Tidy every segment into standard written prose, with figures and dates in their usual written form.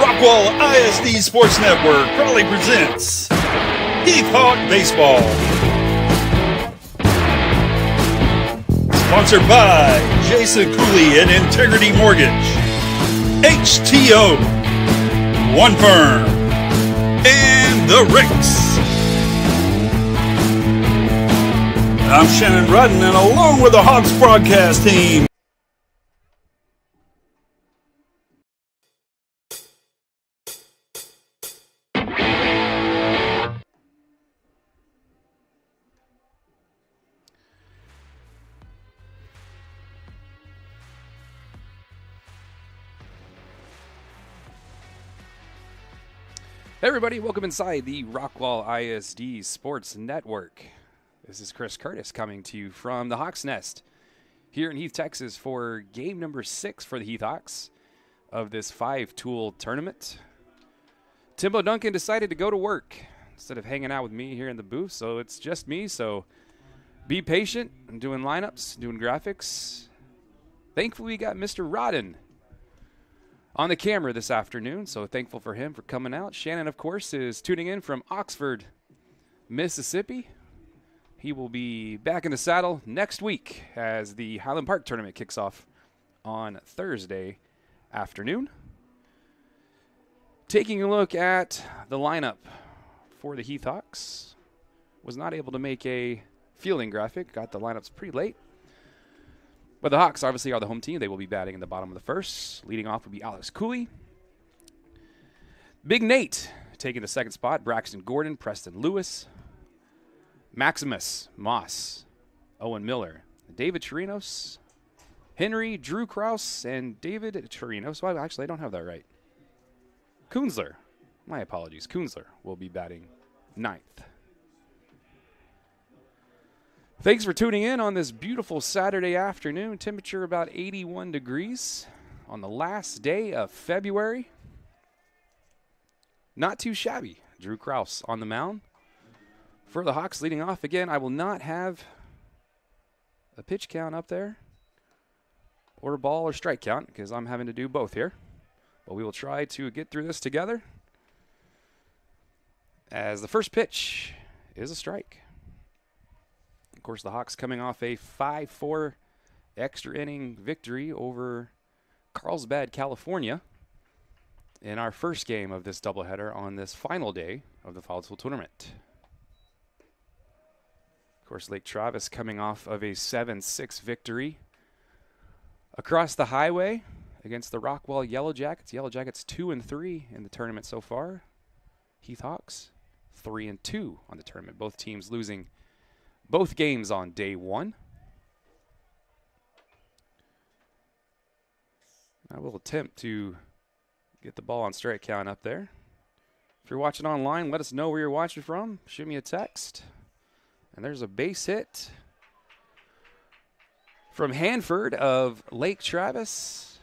Rockwall ISD Sports Network proudly presents Heath Baseball. Sponsored by Jason Cooley and Integrity Mortgage, HTO, One Firm, and The Ricks. I'm Shannon Rudden, and along with the Hawks broadcast team, Hey everybody, welcome inside the Rockwall ISD Sports Network. This is Chris Curtis coming to you from the Hawks Nest here in Heath, Texas for game number 6 for the Heath Hawks of this 5-tool tournament. Timbo Duncan decided to go to work instead of hanging out with me here in the booth, so it's just me, so be patient. I'm doing lineups, doing graphics. Thankfully, we got Mr. Rodden on the camera this afternoon, so thankful for him for coming out. Shannon, of course, is tuning in from Oxford, Mississippi. He will be back in the saddle next week as the Highland Park tournament kicks off on Thursday afternoon. Taking a look at the lineup for the Heath Hawks. Was not able to make a fielding graphic. Got the lineups pretty late. But the Hawks obviously are the home team. They will be batting in the bottom of the first. Leading off will be Alex Cooley. Big Nate taking the second spot. Braxton Gordon, Preston Lewis, Maximus Moss, Owen Miller, David Chirinos, Henry, Drew Krause, and David Chirinos. Well, actually, I don't have that right. Kunzler. My apologies. Kunzler will be batting ninth. Thanks for tuning in on this beautiful Saturday afternoon. Temperature about 81 degrees on the last day of February. Not too shabby. Drew Krause on the mound for the Hawks leading off. Again, I will not have a pitch count up there or a ball or strike count because I'm having to do both here. But we will try to get through this together as the first pitch is a strike. Of course, the Hawks coming off a 5-4 extra inning victory over Carlsbad, California in our first game of this doubleheader on this final day of the Fall Tool Tournament. Of course, Lake Travis coming off of a 7-6 victory across the highway against the Rockwall Yellow Jackets. Yellow Jackets 2-3 in the tournament so far. Heath Hawks 3-2 on the tournament. Both teams losing both games on day one. I will attempt to get the ball on strike count up there. If you're watching online, let us know where you're watching from. Shoot me a text. And there's a base hit from Hanford of Lake Travis.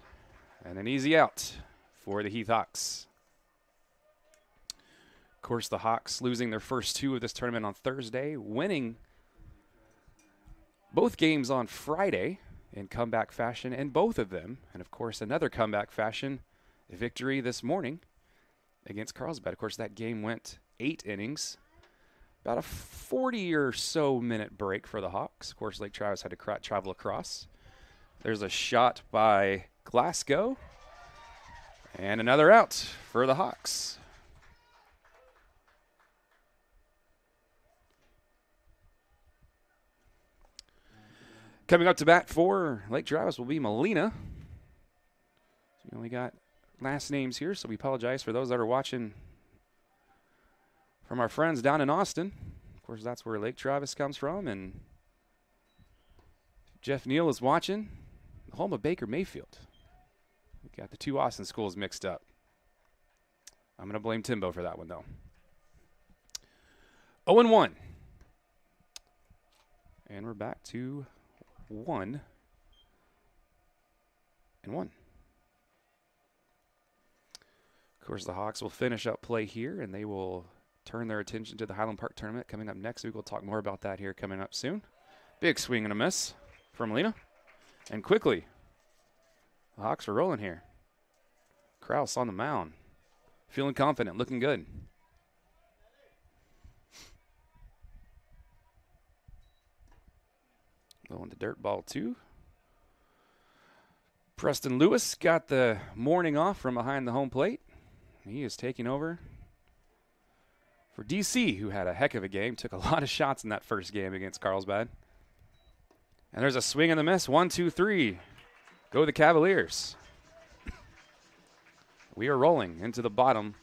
And an easy out for the Heath Hawks. Of course, the Hawks losing their first two of this tournament on Thursday, winning both games on Friday in comeback fashion, and both of them, and of course another comeback fashion victory this morning against Carlsbad. Of course, that game went 8 innings. About a 40 or so minute break for the Hawks. Of course, Lake Travis had to travel across. There's a shot by Glasgow. And another out for the Hawks. Coming up to bat for Lake Travis will be Molina. So we only got last names here, so we apologize for those that are watching from our friends down in Austin. Of course, that's where Lake Travis comes from. And Jeff Neal is watching, the home of Baker Mayfield. We got the two Austin schools mixed up. I'm going to blame Timbo for that one, though. 0-1. And we're back to 1-1. Of course, the Hawks will finish up play here, and they will turn their attention to the Highland Park tournament coming up next week. We'll talk more about that here coming up soon. Big swing and a miss from Molina. And quickly, the Hawks are rolling here. Krause on the mound. feeling confident, looking good. Going to dirt ball 2. Preston Lewis got the morning off from behind the home plate. He is taking over for DC, who had a heck of a game. Took a lot of shots in that first game against Carlsbad. And there's a swing and a miss. 1, 2, 3. Go the Cavaliers. We are rolling into the bottom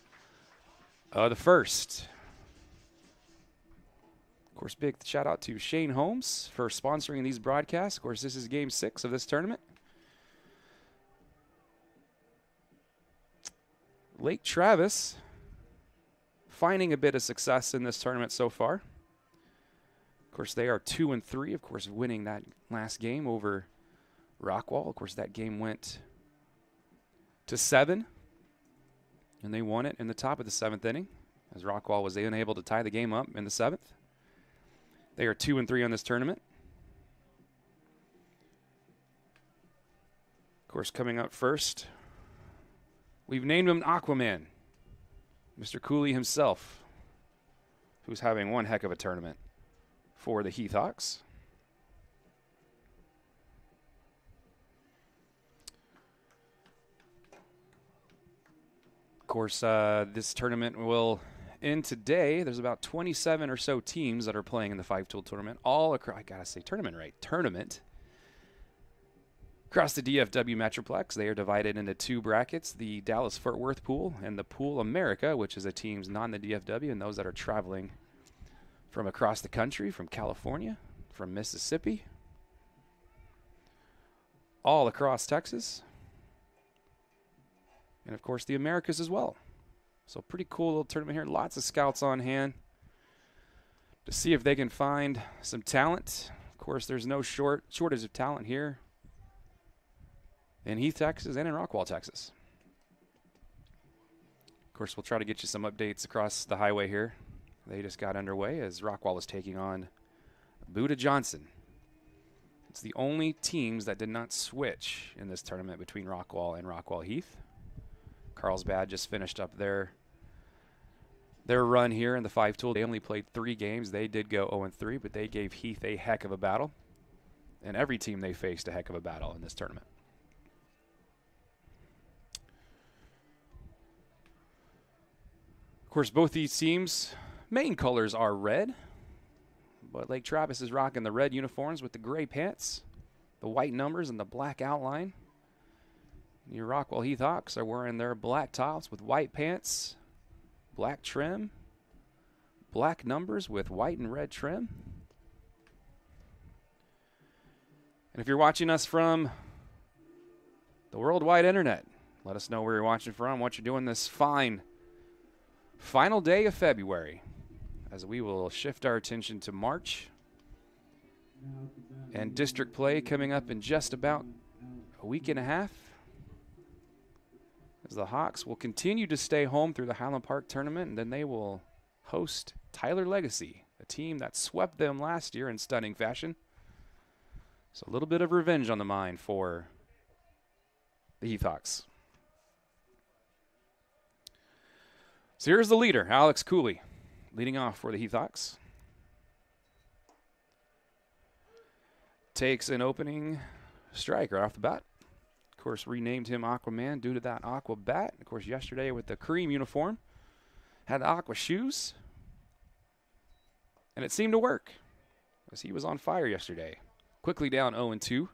of the first. Of course, big shout out to Shane Holmes for sponsoring these broadcasts. Of course, this is game 6 of this tournament. Lake Travis finding a bit of success in this tournament so far. Of course, they are 2-3, of course, winning that last game over Rockwall. Of course, that game went to 7, and they won it in the top of the 7th inning, as Rockwall was unable to tie the game up in the 7th. They are 2-3 on this tournament. Of course, coming up first, we've named him Aquaman, Mr. Cooley himself, who's having one heck of a tournament for the Heath Hawks. Of course, this tournament will end today. There's about 27 or so teams that are playing in the 5-tool tournament. All across, I gotta say tournament right, tournament. Across the DFW Metroplex, they are divided into 2 brackets, the Dallas-Fort Worth pool and the Pool America, which is the teams not in the DFW and those that are traveling from across the country, from California, from Mississippi, all across Texas, and of course the Americas as well. So pretty cool little tournament here. Lots of scouts on hand to see if they can find some talent. Of course, there's no shortage of talent here in Heath, Texas, and in Rockwall, Texas. Of course, we'll try to get you some updates across the highway here. They just got underway as Rockwall is taking on Buda Johnson. It's the only teams that did not switch in this tournament between Rockwall and Rockwall Heath. Carlsbad just finished up their run here in the 5-tool. They only played 3 games. They did go 0-3, but they gave Heath a heck of a battle. And every team they faced a heck of a battle in this tournament. Of course, both these teams' main colors are red, but Lake Travis is rocking the red uniforms with the gray pants, the white numbers, and the black outline. Your Rockwall Heath Hawks are wearing their black tops with white pants, black trim, black numbers with white and red trim. And if you're watching us from the worldwide internet, let us know where you're watching from, what you're doing this final day of February, as we will shift our attention to March and district play coming up in just about a week and a half, as the Hawks will continue to stay home through the Highland Park tournament, and then they will host Tyler Legacy, a team that swept them last year in stunning fashion. So a little bit of revenge on the mind for the Heath Hawks. So here's the leader, Alex Cooley, leading off for the Heath Hawks. Takes an opening strike right off the bat. Of course, renamed him Aquaman due to that aqua bat. Of course, yesterday with the cream uniform, had the aqua shoes, and it seemed to work, as he was on fire yesterday. Quickly down 0-2.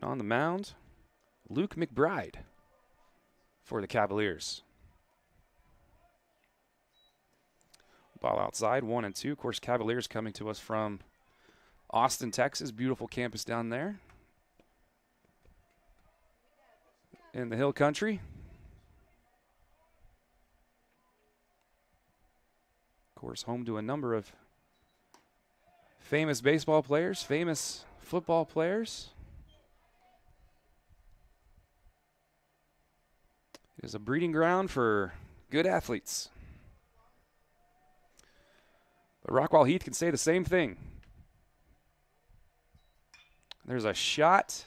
And on the mound, Luke McBride for the Cavaliers. Ball outside, 1-2. Of course, Cavaliers coming to us from Austin, Texas. Beautiful campus down there in the Hill Country. Of course, home to a number of famous baseball players, famous football players. It is a breeding ground for good athletes. But Rockwall Heath can say the same thing. There's a shot.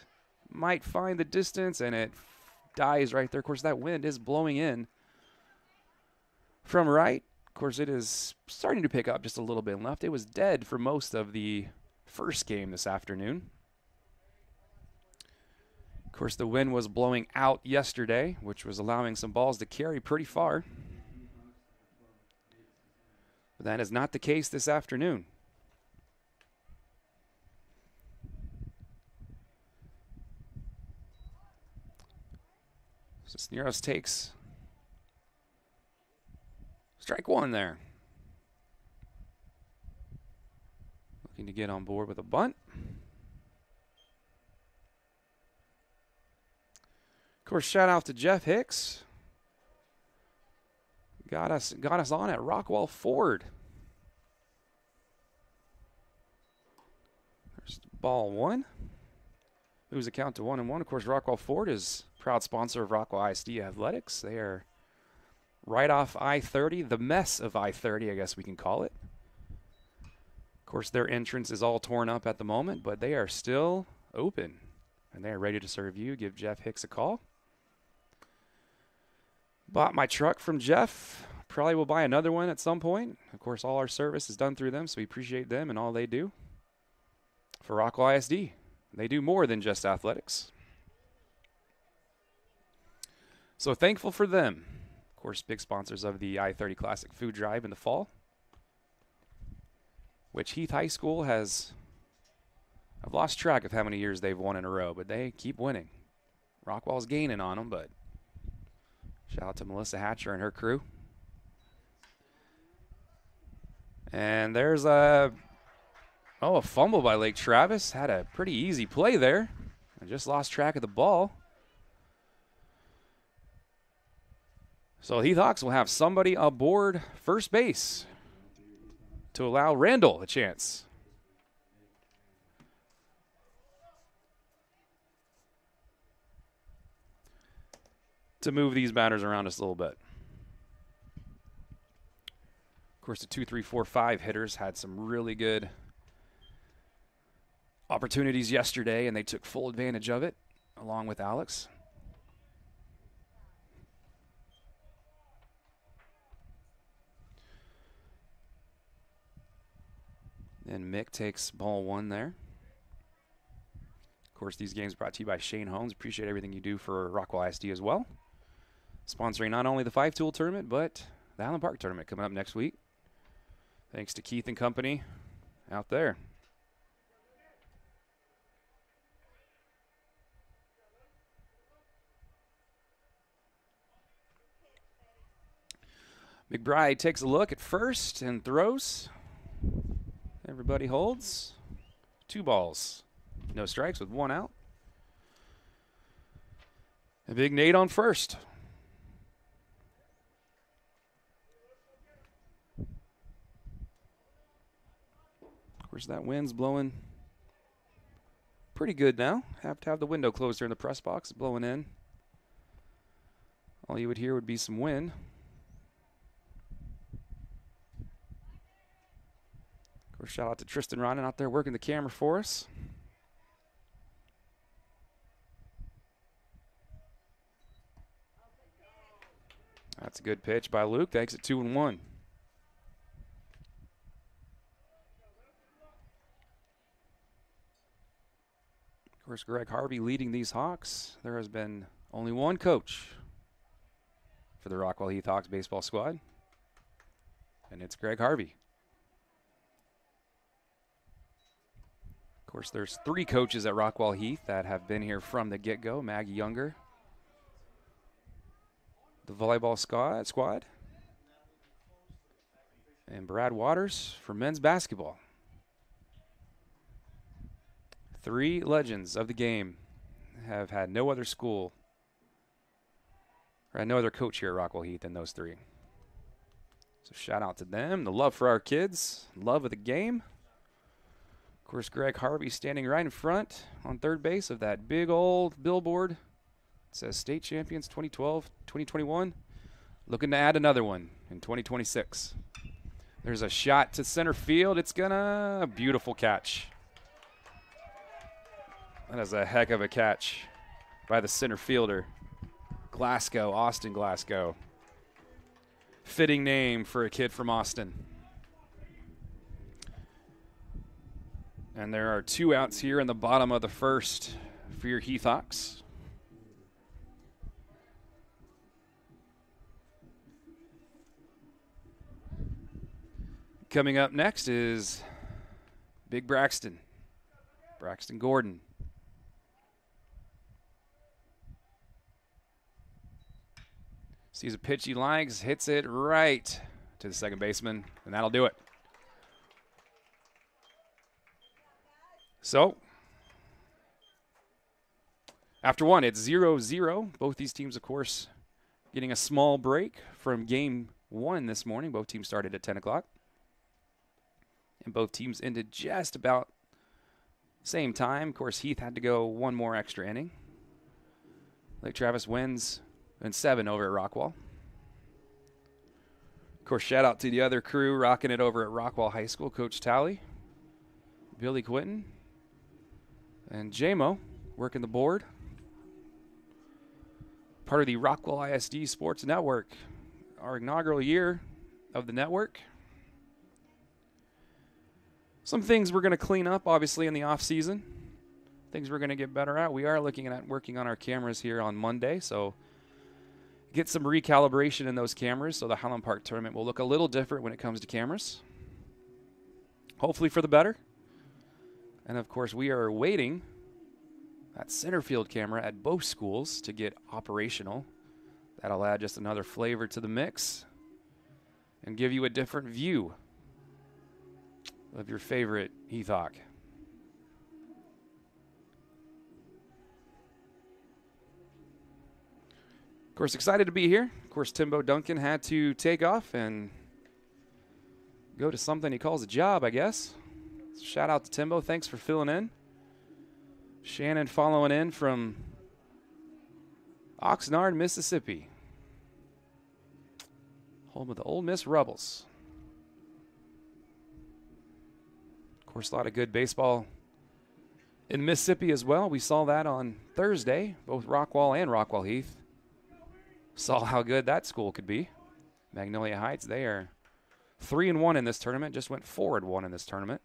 Might find the distance, and it dies right there. Of course, that wind is blowing in from right. Of course, it is starting to pick up just a little bit left. It was dead for most of the first game this afternoon. Of course, the wind was blowing out yesterday, which was allowing some balls to carry pretty far. But that is not the case this afternoon. Cisneros takes strike one there. Looking to get on board with a bunt. Of course, shout out to Jeff Hicks. Got us on at Rockwall Ford. There's ball one. Moves the count to 1-1. Of course, Rockwall Ford is proud sponsor of Rockwall ISD Athletics. They are right off I-30, the mess of I-30, I guess we can call it. Of course, their entrance is all torn up at the moment, but they are still open, and they are ready to serve you. Give Jeff Hicks a call. Bought my truck from Jeff. Probably will buy another one at some point. Of course, all our service is done through them, so we appreciate them and all they do for Rockwall ISD. They do more than just athletics. So thankful for them. Of course, big sponsors of the I-30 Classic Food Drive in the fall, which Heath High School has, I've lost track of how many years they've won in a row, but they keep winning. Rockwall's gaining on them, but shout out to Melissa Hatcher and her crew. And there's a fumble by Lake Travis. Had a pretty easy play there. I just lost track of the ball. So Heath Hawks will have somebody aboard first base to allow Randall a chance. To move these batters around just a little bit. Of course, the 2, 3, 4, 5 hitters had some really good opportunities yesterday, and they took full advantage of it, along with Alex. And Mick takes ball one there. Of course, these games brought to you by Shane Holmes. Appreciate everything you do for Rockwall ISD as well. Sponsoring not only the 5-tool tournament, but the Allen Park tournament coming up next week. Thanks to Keith and company out there. McBride takes a look at first and throws. Everybody holds. 2 balls. No strikes with 1 out. A big Nate on first. Of course, that wind's blowing pretty good now. Have to have the window closed here in the press box. It's blowing in. All you would hear would be some wind. Of course, shout out to Tristan Ronan out there working the camera for us. That's a good pitch by Luke. Takes it 2-1. Of course, Greg Harvey leading these Hawks. There has been only one coach for the Rockwall Heath Hawks baseball squad, and it's Greg Harvey. Of course, there's 3 coaches at Rockwall Heath that have been here from the get-go. Maggie Younger, the volleyball squad, and Brad Waters for men's basketball. 3 legends of the game have had no other school, or had no other coach here at Rockwall Heath than those 3. So shout out to them. The love for our kids, love of the game. Of course, Greg Harvey standing right in front on third base of that big old billboard. It says State Champions 2012, 2021. Looking to add another one in 2026. There's a shot to center field. It's a beautiful catch. That is a heck of a catch by the center fielder. Glasgow, Austin Glasgow. Fitting name for a kid from Austin. And there are 2 outs here in the bottom of the first for your Heath Hawks. Coming up next is Big Braxton Gordon. Sees a pitch he likes, hits it right to the second baseman, and that'll do it. So, after 1, it's 0-0. Both these teams, of course, getting a small break from game 1 this morning. Both teams started at 10 o'clock. And both teams ended just about same time. Of course, Heath had to go 1 more extra inning. Lake Travis wins in 7 over at Rockwall. Of course, shout out to the other crew rocking it over at Rockwall High School. Coach Talley, Billy Quinton, and JMO working the board. Part of the Rockwall ISD Sports Network. Our inaugural year of the network. Some things we're going to clean up, obviously, in the off season. Things we're going to get better at. We are looking at working on our cameras here on Monday, so get some recalibration in those cameras so the Highland Park tournament will look a little different when it comes to cameras. Hopefully for the better. And, of course, we are waiting that center field camera at both schools to get operational. That'll add just another flavor to the mix and give you a different view of your favorite Heath Hawk. Of course, excited to be here. Of course, Timbo Duncan had to take off and go to something he calls a job, I guess. Shout out to Timbo. Thanks for filling in. Shannon following in from Oxnard, Mississippi. Home of the Ole Miss Rebels. Of course, a lot of good baseball in Mississippi as well. We saw that on Thursday, both Rockwall and Rockwall Heath. Saw how good that school could be. Magnolia Heights, they are 3-1 in this tournament. Just went 4-1 in this tournament.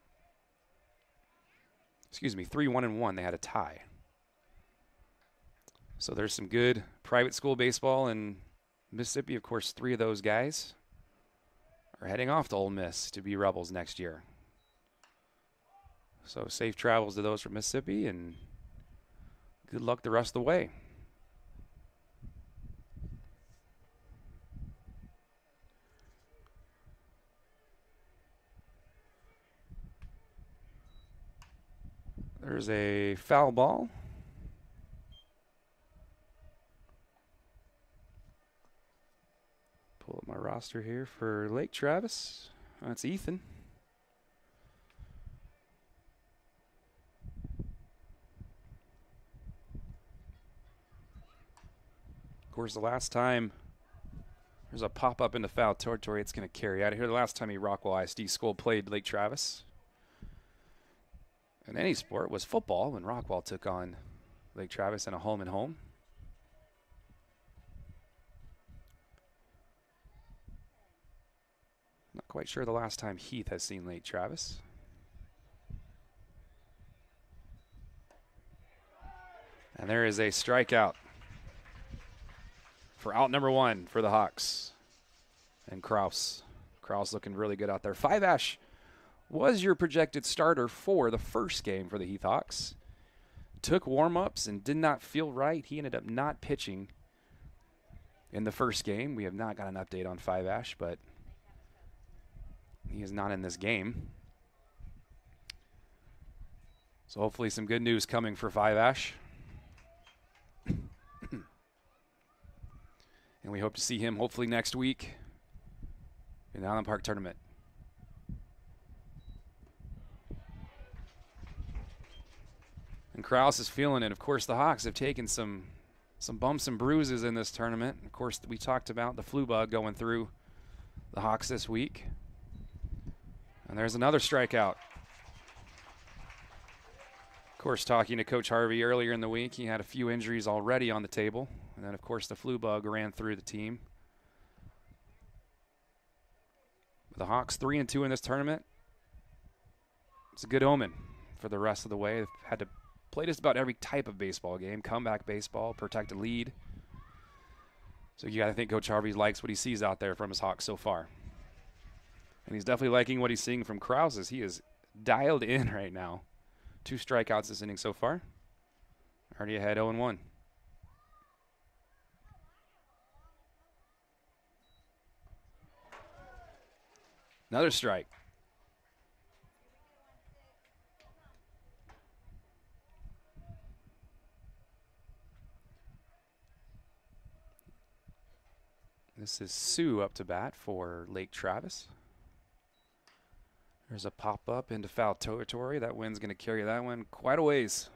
Excuse me, 3-1-1. They had a tie. So there's some good private school baseball in Mississippi. Of course, 3 of those guys are heading off to Ole Miss to be Rebels next year. So safe travels to those from Mississippi, and good luck the rest of the way. There's a foul ball. Pull up my roster here for Lake Travis. That's Ethan. Of course, the last time there's a pop-up into foul territory, it's going to carry out of here. The last time a Rockwall ISD school played Lake Travis in any sport was football, when Rockwall took on Lake Travis in a home-and-home. Not quite sure the last time Heath has seen Lake Travis. And there is a strikeout for out number 1 for the Hawks. And Kraus looking really good out there. 5-Ash was your projected starter for the first game for the Heath Hawks. Took warm-ups and did not feel right. He ended up not pitching in the first game. We have not got an update on 5-Ash, but he is not in this game. So hopefully some good news coming for 5-Ash. And we hope to see him hopefully next week in the Highland Park tournament. And Kraus is feeling it. Of course, the Hawks have taken some bumps and bruises in this tournament. Of course, we talked about the flu bug going through the Hawks this week. And there's another strikeout. course, talking to Coach Harvey earlier in the week, he had a few injuries already on the table. And then, of course, the flu bug ran through the team. The Hawks 3-2 in this tournament. It's a good omen for the rest of the way. They've had to play just about every type of baseball game, comeback baseball, protect a lead. So you got to think Coach Harvey likes what he sees out there from his Hawks so far. And he's definitely liking what he's seeing from Krause as he is dialed in right now. 2 strikeouts this inning so far. Already ahead 0-1. Another strike. This is Sue up to bat for Lake Travis. There's a pop-up into foul territory. That wind's going to carry that one quite a ways.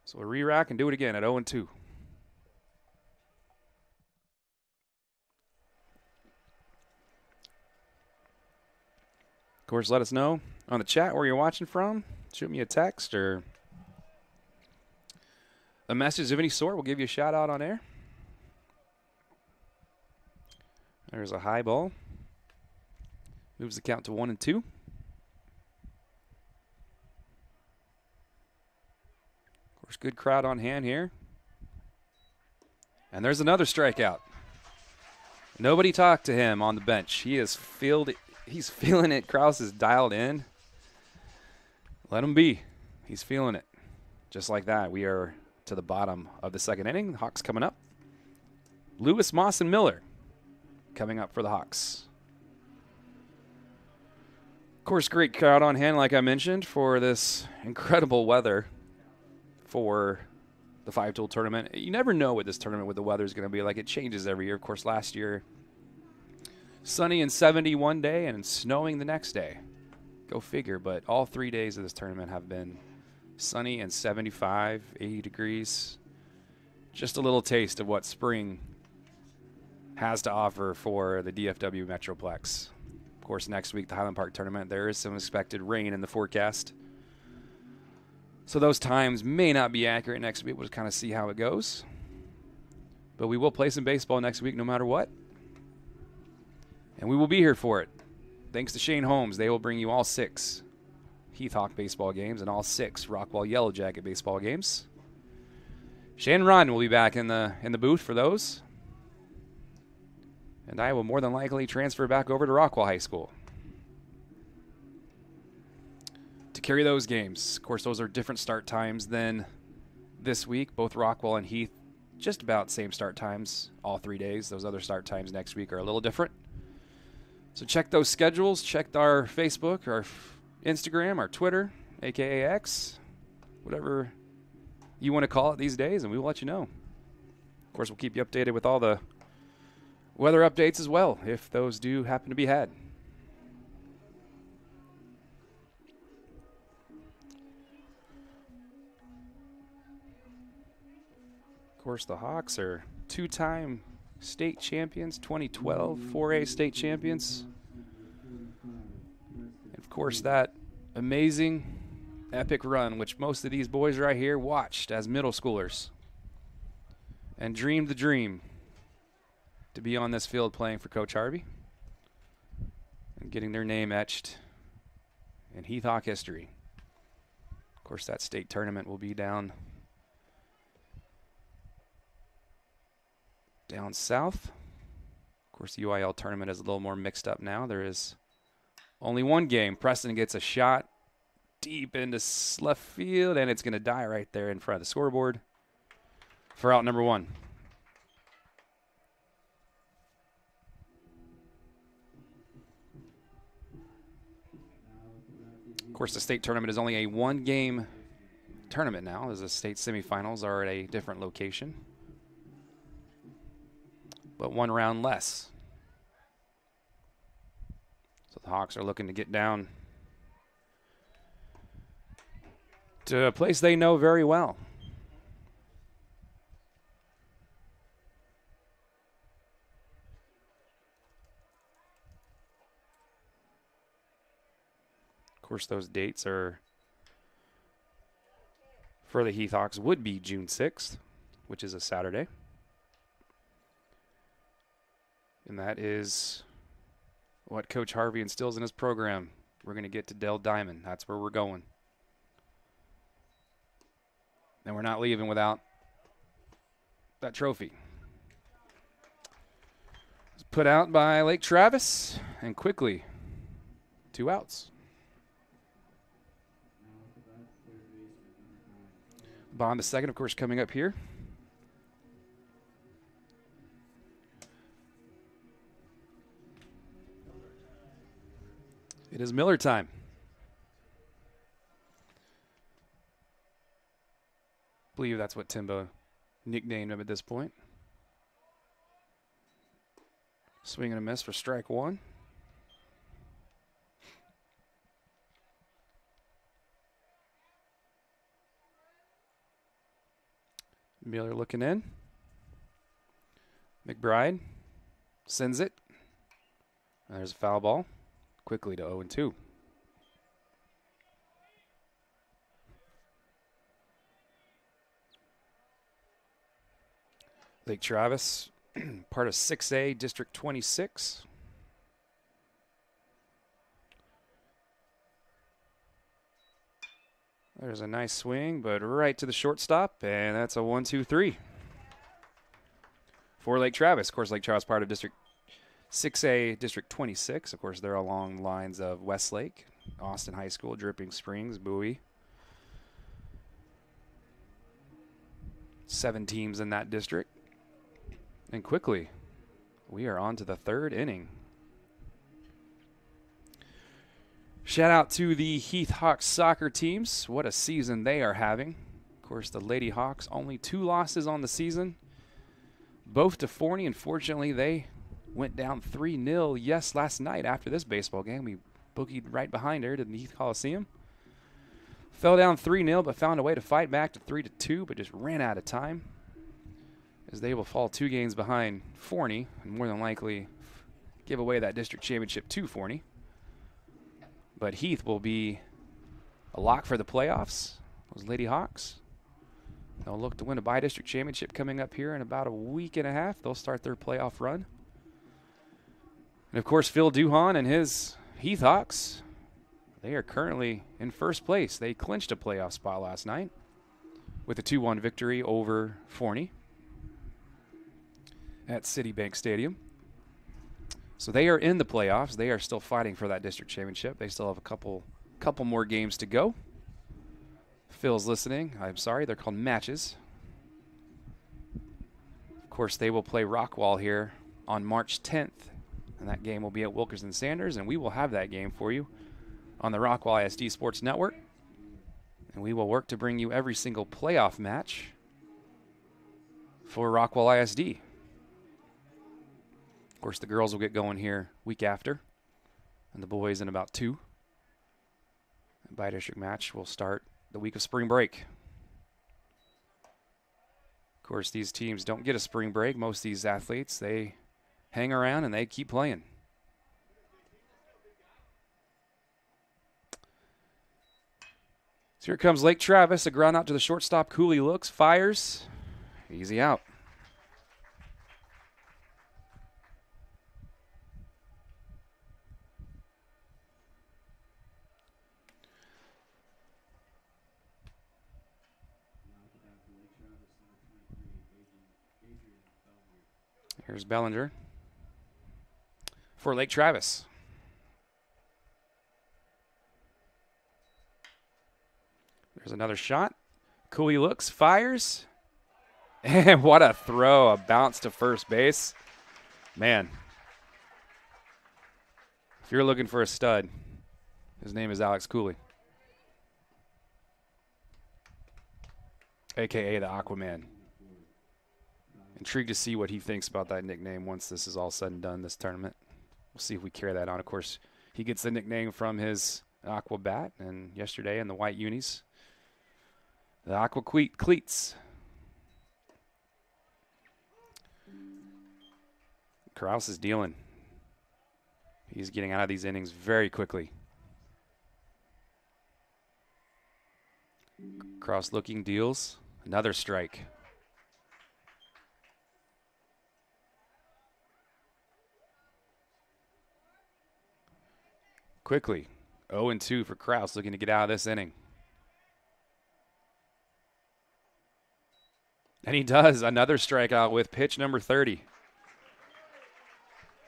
So a re-rack and do it again at 0-2. Of course, let us know on the chat where you're watching from. Shoot me a text or a message of any sort. We'll give you a shout out on air. There's a high ball. Moves the count to 1-2. Of course, good crowd on hand here. And there's another strikeout. Nobody talked to him on the bench. He's feeling it. Krause is dialed in. Let him be. He's feeling it. Just like that, we are to the bottom of the second inning. The Hawks coming up. Lewis, Moss, and Miller coming up for the Hawks. Of course, great crowd on hand, like I mentioned, for this incredible weather for the 5-tool tournament. You never know what this tournament with the weather is going to be like. It changes every year. Of course, last year, sunny and 70 one day and snowing the next day. Go figure, but all 3 days of this tournament have been sunny and 75, 80 degrees. Just a little taste of what spring has to offer for the DFW Metroplex. Of course, next week, the Highland Park tournament, there is some expected rain in the forecast. So those times may not be accurate next week. We'll just kind of see how it goes. But we will play some baseball next week no matter what. And we will be here for it. Thanks to Shane Holmes, they will bring you all 6 Heath Hawk baseball games and all 6 Rockwall Yellow Jacket baseball games. Shane and Ron will be back in the booth for those. And I will more than likely transfer back over to Rockwall High School to carry those games. Of course, those are different start times than this week. Both Rockwall and Heath, just about same start times all 3 days. Those other start times next week are a little different. So check those schedules. Check our Facebook, our Instagram, our Twitter, a.k.a. X, whatever you want to call it these days, and we will let you know. Of course, we'll keep you updated with all the weather updates as well, if those do happen to be had. Of course, the Hawks are 2-time state champions, 2012 4A state champions. And of course, that amazing, epic run, which most of these boys right here watched as middle schoolers and dreamed the dream to be on this field playing for Coach Harvey and getting their name etched in Heath Hawk history. Of course, that state tournament will be down south. Of course, the UIL tournament is a little more mixed up now. There is only one game. Preston gets a shot deep into left field, and it's going to die right there in front of the scoreboard for out number 1. Of course, the state tournament is only a 1-game tournament now, as the state semifinals are at a different location. But 1 round less. So the Hawks are looking to get down to a place they know very well. Of course, those dates are for the Heath Hawks would be June 6th, which is a Saturday. And that is what Coach Harvey instills in his program. We're going to get to Dell Diamond. That's where we're going. And we're not leaving without that trophy. It's put out by Lake Travis, and quickly, 2 outs. Bond the second, of course, coming up here. It is Miller time. I believe that's what Timbo nicknamed him at this point. Swing and a miss for strike 1. Miller looking in. McBride sends it. And there's a foul ball. Quickly to 0-2. Lake Travis, part of 6A, District 26. There's a nice swing, but right to the shortstop, and that's a 1-2-3 for Lake Travis. Of course, Lake Travis part of District 6A, District 26. Of course, they're along the lines of Westlake, Austin High School, Dripping Springs, Bowie. 7 teams in that district. And quickly, we are on to the 3rd inning. Shout out to the Heath Hawks soccer teams. What a season they are having. Of course, the Lady Hawks, only 2 losses on the season. Both to Forney. Unfortunately, they went down 3-0 last night after this baseball game. We boogied right behind her to the Heath Coliseum. Fell down 3-0, but found a way to fight back to 3-2, but just ran out of time, as they will fall 2 games behind Forney and more than likely give away that district championship to Forney. But Heath will be a lock for the playoffs. Those Lady Hawks, they'll look to win a bi-district championship coming up here in about a week and a half. They'll start their playoff run. And, of course, Phil Duhon and his Heath Hawks, they are currently in first place. They clinched a playoff spot last night with a 2-1 victory over Forney at Citibank Stadium. So they are in the playoffs. They are still fighting for that district championship. They still have a couple more games to go. Phil's listening. I'm sorry, they're called matches. Of course, they will play Rockwall here on March 10th. And that game will be at Wilkerson Sanders, and we will have that game for you on the Rockwall ISD Sports Network. And we will work to bring you every single playoff match for Rockwall ISD. Of course, the girls will get going here week after, and the boys in about 2. The bi-district match will start the week of spring break. Of course, these teams don't get a spring break. Most of these athletes, they hang around and they keep playing. So here comes Lake Travis. A ground out to the shortstop. Cooley looks, fires. Easy out. Here's Bellinger for Lake Travis. There's another shot. Cooley looks, fires. And what a throw, a bounce to first base. Man, if you're looking for a stud, his name is Alex Cooley, a.k.a. the Aquaman. Intrigued to see what he thinks about that nickname once this is all said and done, this tournament. We'll see if we carry that on. Of course, he gets the nickname from his Aqua Bat, and yesterday in the white unis, the Aqua Cleats. Kraus is dealing. He's getting out of these innings very quickly. Cross-looking deals. Another strike. Quickly. 0-2 for Kraus, looking to get out of this inning. And he does. Another strikeout with pitch number 30.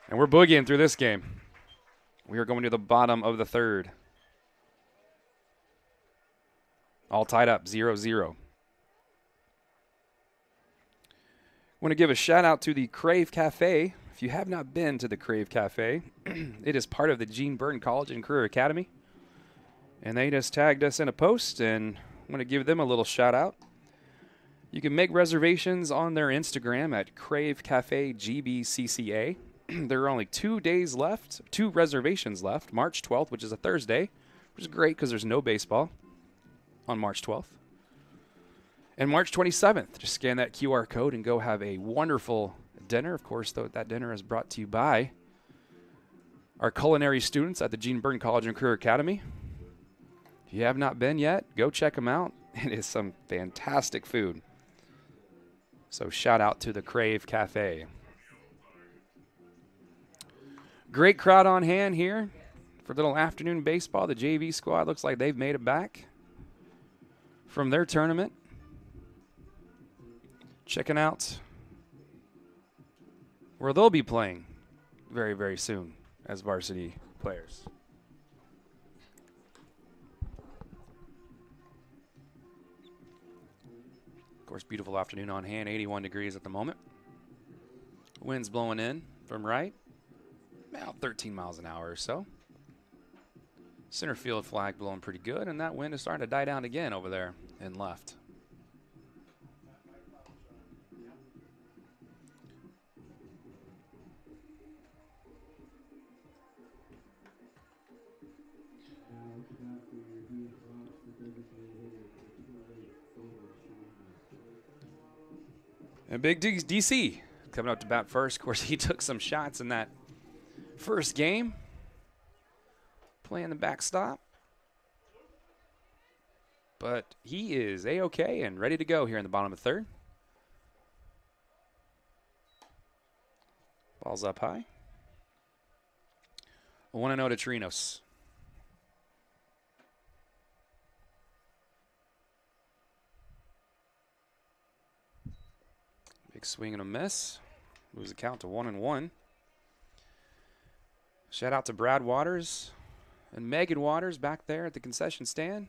And we're boogieing through this game. We are going to the bottom of the third. All tied up, 0-0. Want to give a shout out to the Crave Cafe. If you have not been to the Crave Cafe, it is part of the Gene Burton College and Career Academy. And they just tagged us in a post, and I want to give them a little shout out. You can make reservations on their Instagram at Crave Cafe GBCCA. There are only 2 days left, 2 reservations left. March 12th, which is a Thursday, which is great because there's no baseball on March 12th. And March 27th, just scan that QR code and go have a wonderful dinner. Of course, though, that dinner is brought to you by our culinary students at the Gene Burton College and Career Academy. If you have not been yet, go check them out. It is some fantastic food. So shout out to the Crave Cafe. Great crowd on hand here for little afternoon baseball. The JV squad looks like they've made it back from their tournament. Checking out where they'll be playing very, very soon as varsity players. Of course, beautiful afternoon on hand, 81 degrees at the moment. Wind's blowing in from right, about 13 miles an hour or so. Center field flag blowing pretty good, and that wind is starting to die down again over there in left. And Big DC coming up to bat first. Of course, he took some shots in that first game, playing the backstop. But he is A-OK and ready to go here in the bottom of the third. Ball's up high. 1-0 to Trinos. Big swing and a miss. Moves the count to 1-1. Shout out to Brad Waters and Megan Waters back there at the concession stand.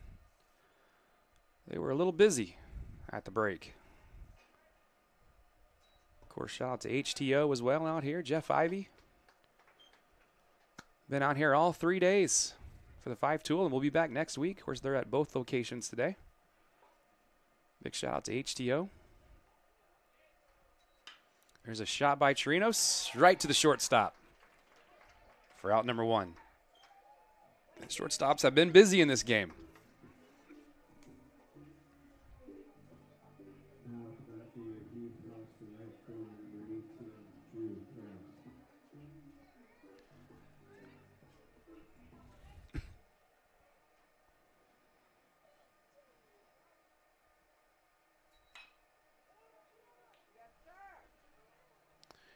They were a little busy at the break. Of course, shout out to HTO as well out here. Jeff Ivey. Been out here all 3 days for the 5-tool, and we'll be back next week. Of course, they're at both locations today. Big shout out to HTO. There's a shot by Trinos right to the shortstop for out number 1. And shortstops have been busy in this game.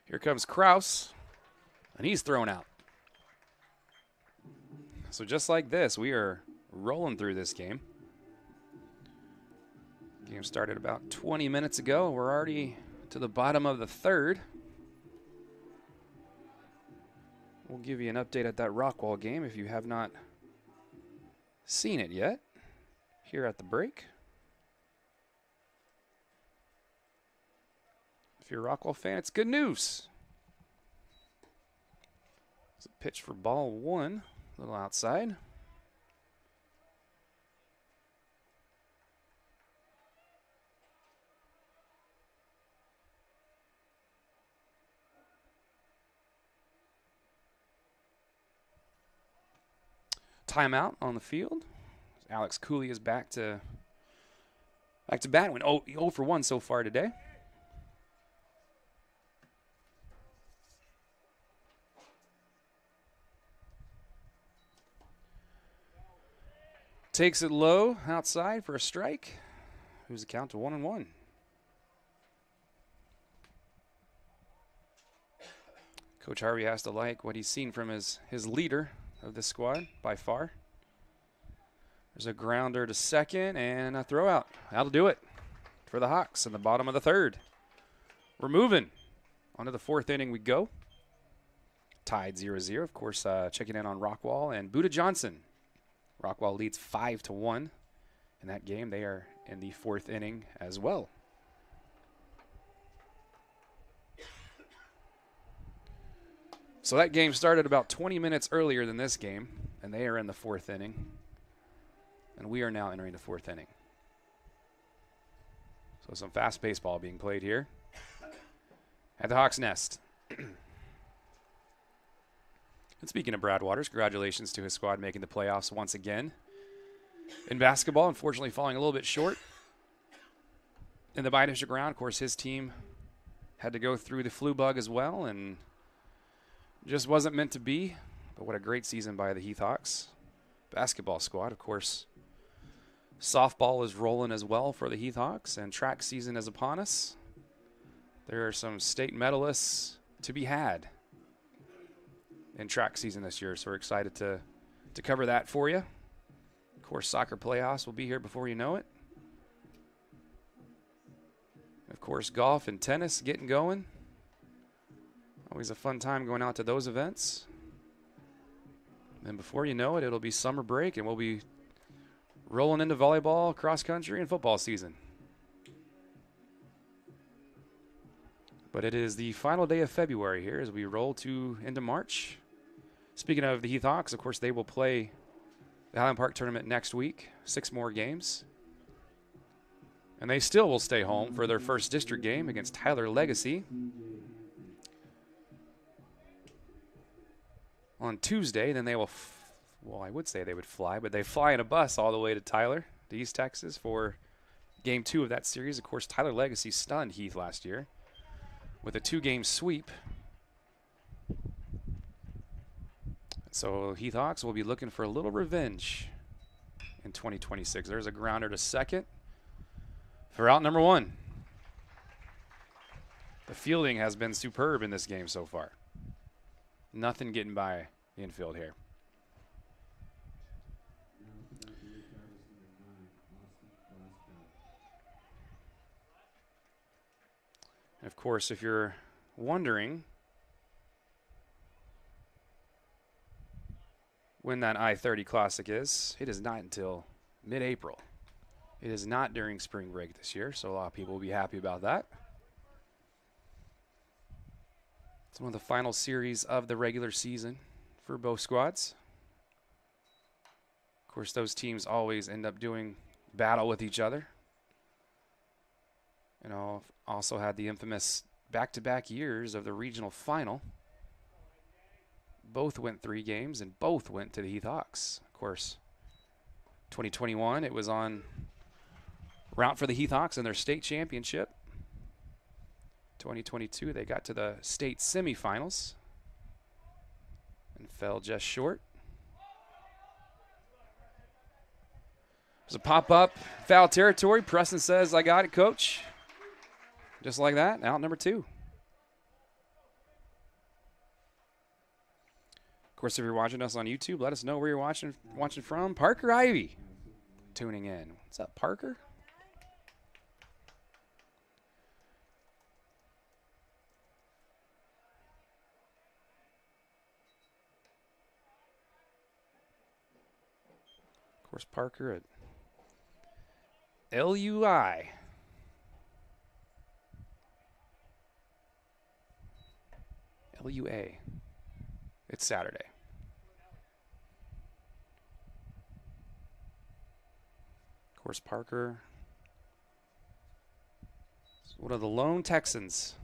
Here comes Kraus, and he's thrown out. So just like this, we are rolling through this game. Game started about 20 minutes ago. We're already to the bottom of the third. We'll give you an update at that Rockwall game if you have not seen it yet here at the break. If you're a Rockwall fan, it's good news. It's a pitch for ball 1, a little outside. Timeout on the field. Alex Cooley is back to bat. Went 0 for 1 so far today. takes it low outside for a strike. Who's the count to 1-1. Coach Harvey has to like what he's seen from his leader of this squad by far. There's a grounder to second and a throw out. That'll do it for the Hawks in the bottom of the third. We're moving. Onto the fourth inning we go. Tied 0-0. Of course, checking in on Rockwall and Buda Johnson. Rockwall leads 5-1 in that game. They are in the fourth inning as well. So that game started about 20 minutes earlier than this game, and they are in the fourth inning. And we are now entering the fourth inning. So some fast baseball being played here at the Hawks Nest. And speaking of Brad Waters, congratulations to his squad making the playoffs once again. In basketball, unfortunately falling a little bit short in the bi-district round. Of course, his team had to go through the flu bug as well, and just wasn't meant to be. But what a great season by the Heath Hawks basketball squad. Of course, softball is rolling as well for the Heath Hawks, and track season is upon us. There are some state medalists to be had in track season this year, so we're excited to cover that for you. Of course, soccer playoffs will be here before you know it. Of course, golf and tennis getting going. Always a fun time going out to those events. And before you know it, it'll be summer break, and we'll be rolling into volleyball, cross country, and football season. But it is the final day of February here as we roll into March. Speaking of the Heath Hawks, of course, they will play the Highland Park tournament next week. 6 more games. And they still will stay home for their first district game against Tyler Legacy on Tuesday. Then they will, well, I would say they would fly, but they fly in a bus all the way to Tyler, to East Texas, for game 2 of that series. Of course, Tyler Legacy stunned Heath last year with a 2-game sweep. So Heath Hawks will be looking for a little revenge in 2026. There's a grounder to second for out number 1. The fielding has been superb in this game so far. Nothing getting by the infield here. And of course, if you're wondering when that I-30 Classic is, it is not until mid-April. It is not during spring break this year, so a lot of people will be happy about that. It's one of the final series of the regular season for both squads. Of course, those teams always end up doing battle with each other. And also had the infamous back-to-back years of the regional final. Both went 3 games, and both went to the Heath Hawks. Of course, 2021, it was on route for the Heath Hawks in their state championship. 2022, they got to the state semifinals and fell just short. There's a pop-up, foul territory. Preston says, "I got it, coach." Just like that, out number 2. Of course, if you're watching us on YouTube, let us know where you're watching from. Parker Ivy tuning in. What's up, Parker? Of course, Parker at LUI. LUA. It's Saturday. Of course, Parker is one of the lone Texans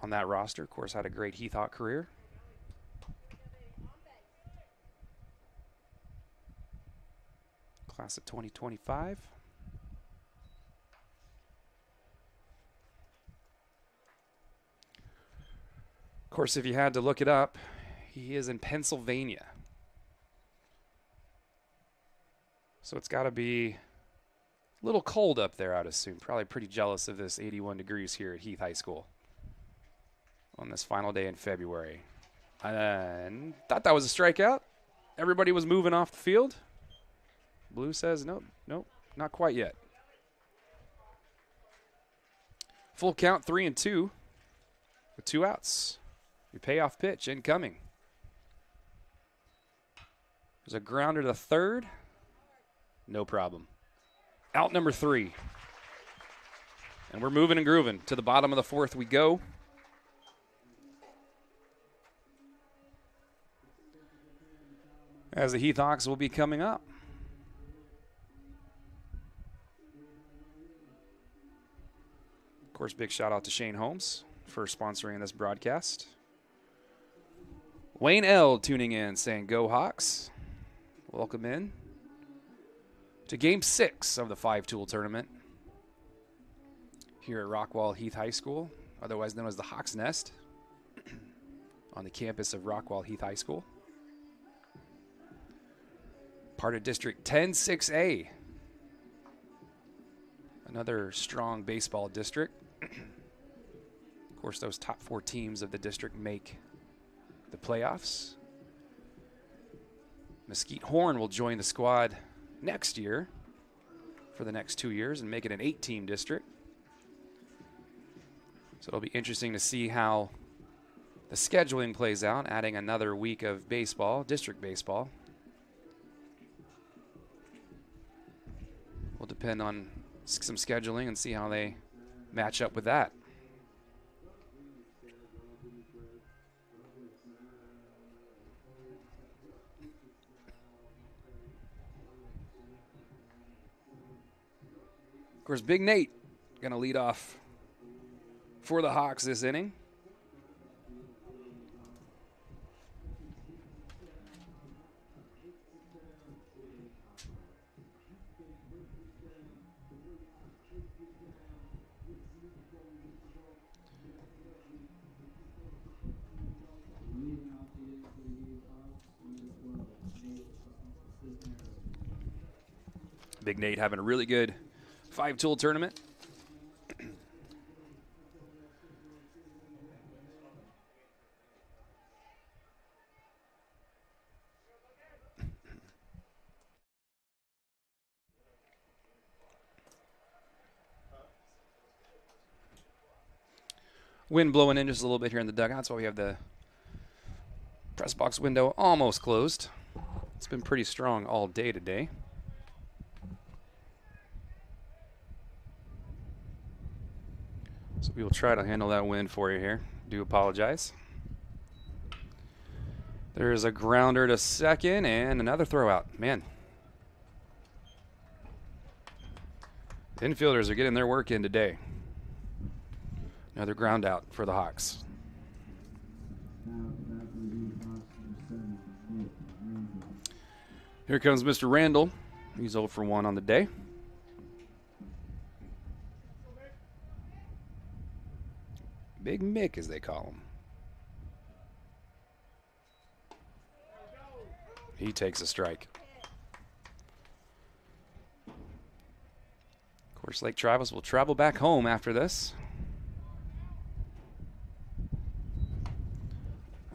on that roster. Of course, had a great Heath Hawk career. Class of 2025. Of course, if you had to look it up, He is in Pennsylvania. So it's got to be a little cold up there, I'd assume. Probably pretty jealous of this 81 degrees here at Heath High School on this final day in February. And thought that was a strikeout. Everybody was moving off the field. Blue says, nope, not quite yet. Full count, 3-2 with 2 outs. Your payoff pitch incoming. There's a grounder to third. No problem. Out number 3. And we're moving and grooving. To the bottom of the 4th we go. As the Heath Hawks will be coming up. Of course, big shout out to Shane Holmes for sponsoring this broadcast. Wayne L. tuning in saying, "Go Hawks." Welcome in to Game 6 of the 5-tool tournament here at Rockwall Heath High School, otherwise known as the Hawks Nest, on the campus of Rockwall Heath High School. Part of District 10-6A. Another strong baseball district. Of course, those top 4 teams of the district make the playoffs. Mesquite Horn will join the squad next year for the next 2 years and make it an 8-team district. So it'll be interesting to see how the scheduling plays out, adding another week of baseball, district baseball. Will depend on some scheduling and see how they match up with that. Of course, Big Nate going to lead off for the Hawks this inning. Big Nate having a really good 5-tool tournament. Wind blowing in just a little bit here in the dugout. That's why we have the press box window almost closed. It's been pretty strong all day today. So we will try to handle that wind for you here. Do apologize. There's a grounder to second and another throw out. Man. Infielders are getting their work in today. Another ground out for the Hawks. Here comes Mr. Randall. He's 0 for 1 on the day. Big Mick, as they call him. He takes a strike. Of course, Lake Travis will travel back home after this.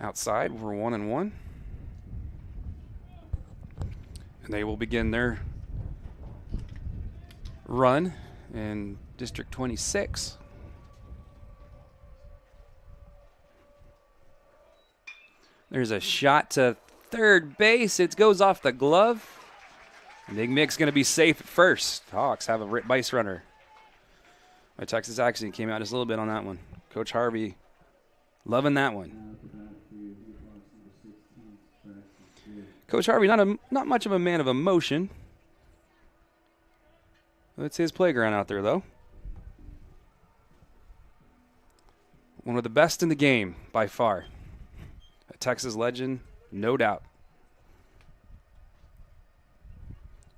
Outside, we're 1-1. And they will begin their run in District 26. There's a shot to third base. It goes off the glove. Big Mick's going to be safe at first. Hawks have a base runner. My Texas accent came out just a little bit on that one. Coach Harvey loving that one. Coach Harvey, not much of a man of emotion. It's his playground out there, though. One of the best in the game, by far. A Texas legend, no doubt.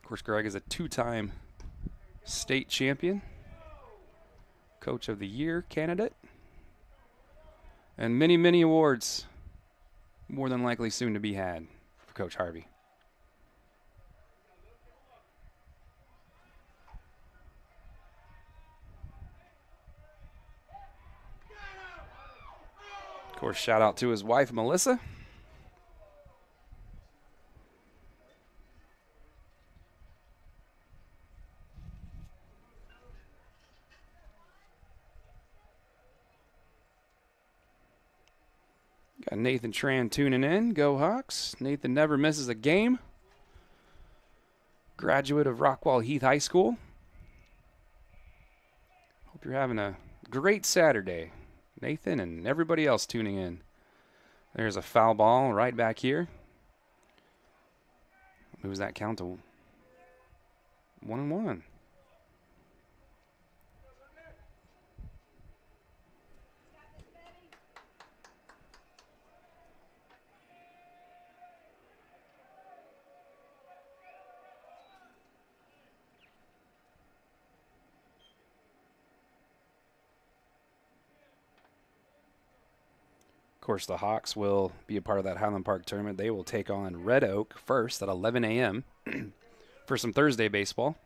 Of course, Greg is a 2-time state champion, Coach of the Year candidate, and many, many awards more than likely soon to be had for Coach Harvey. Of course, shout out to his wife, Melissa. Got Nathan Tran tuning in. Go Hawks. Nathan never misses a game. Graduate of Rockwall Heath High School. Hope you're having a great Saturday, Nathan, and everybody else tuning in. There's a foul ball right back here. Moves that count to 1-1. Of course, the Hawks will be a part of that Highland Park tournament. They will take on Red Oak first at 11 a.m. for some Thursday baseball.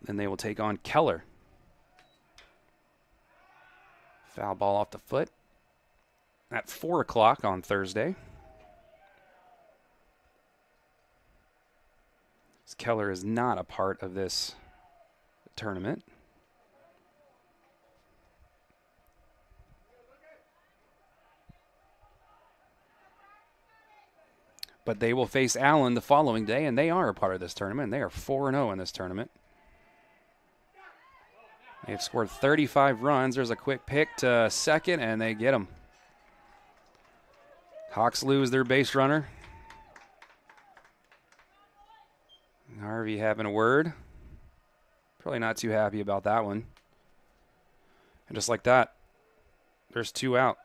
Then they will take on Keller. Foul ball off the foot at 4 o'clock on Thursday. Keller is not a part of this tournament. But they will face Allen the following day, and they are a part of this tournament. They are 4-0 in this tournament. They've scored 35 runs. There's a quick pick to second, and they get him. Hawks lose their base runner. Harvey having a word. Probably not too happy about that one. And just like that, there's 2 out.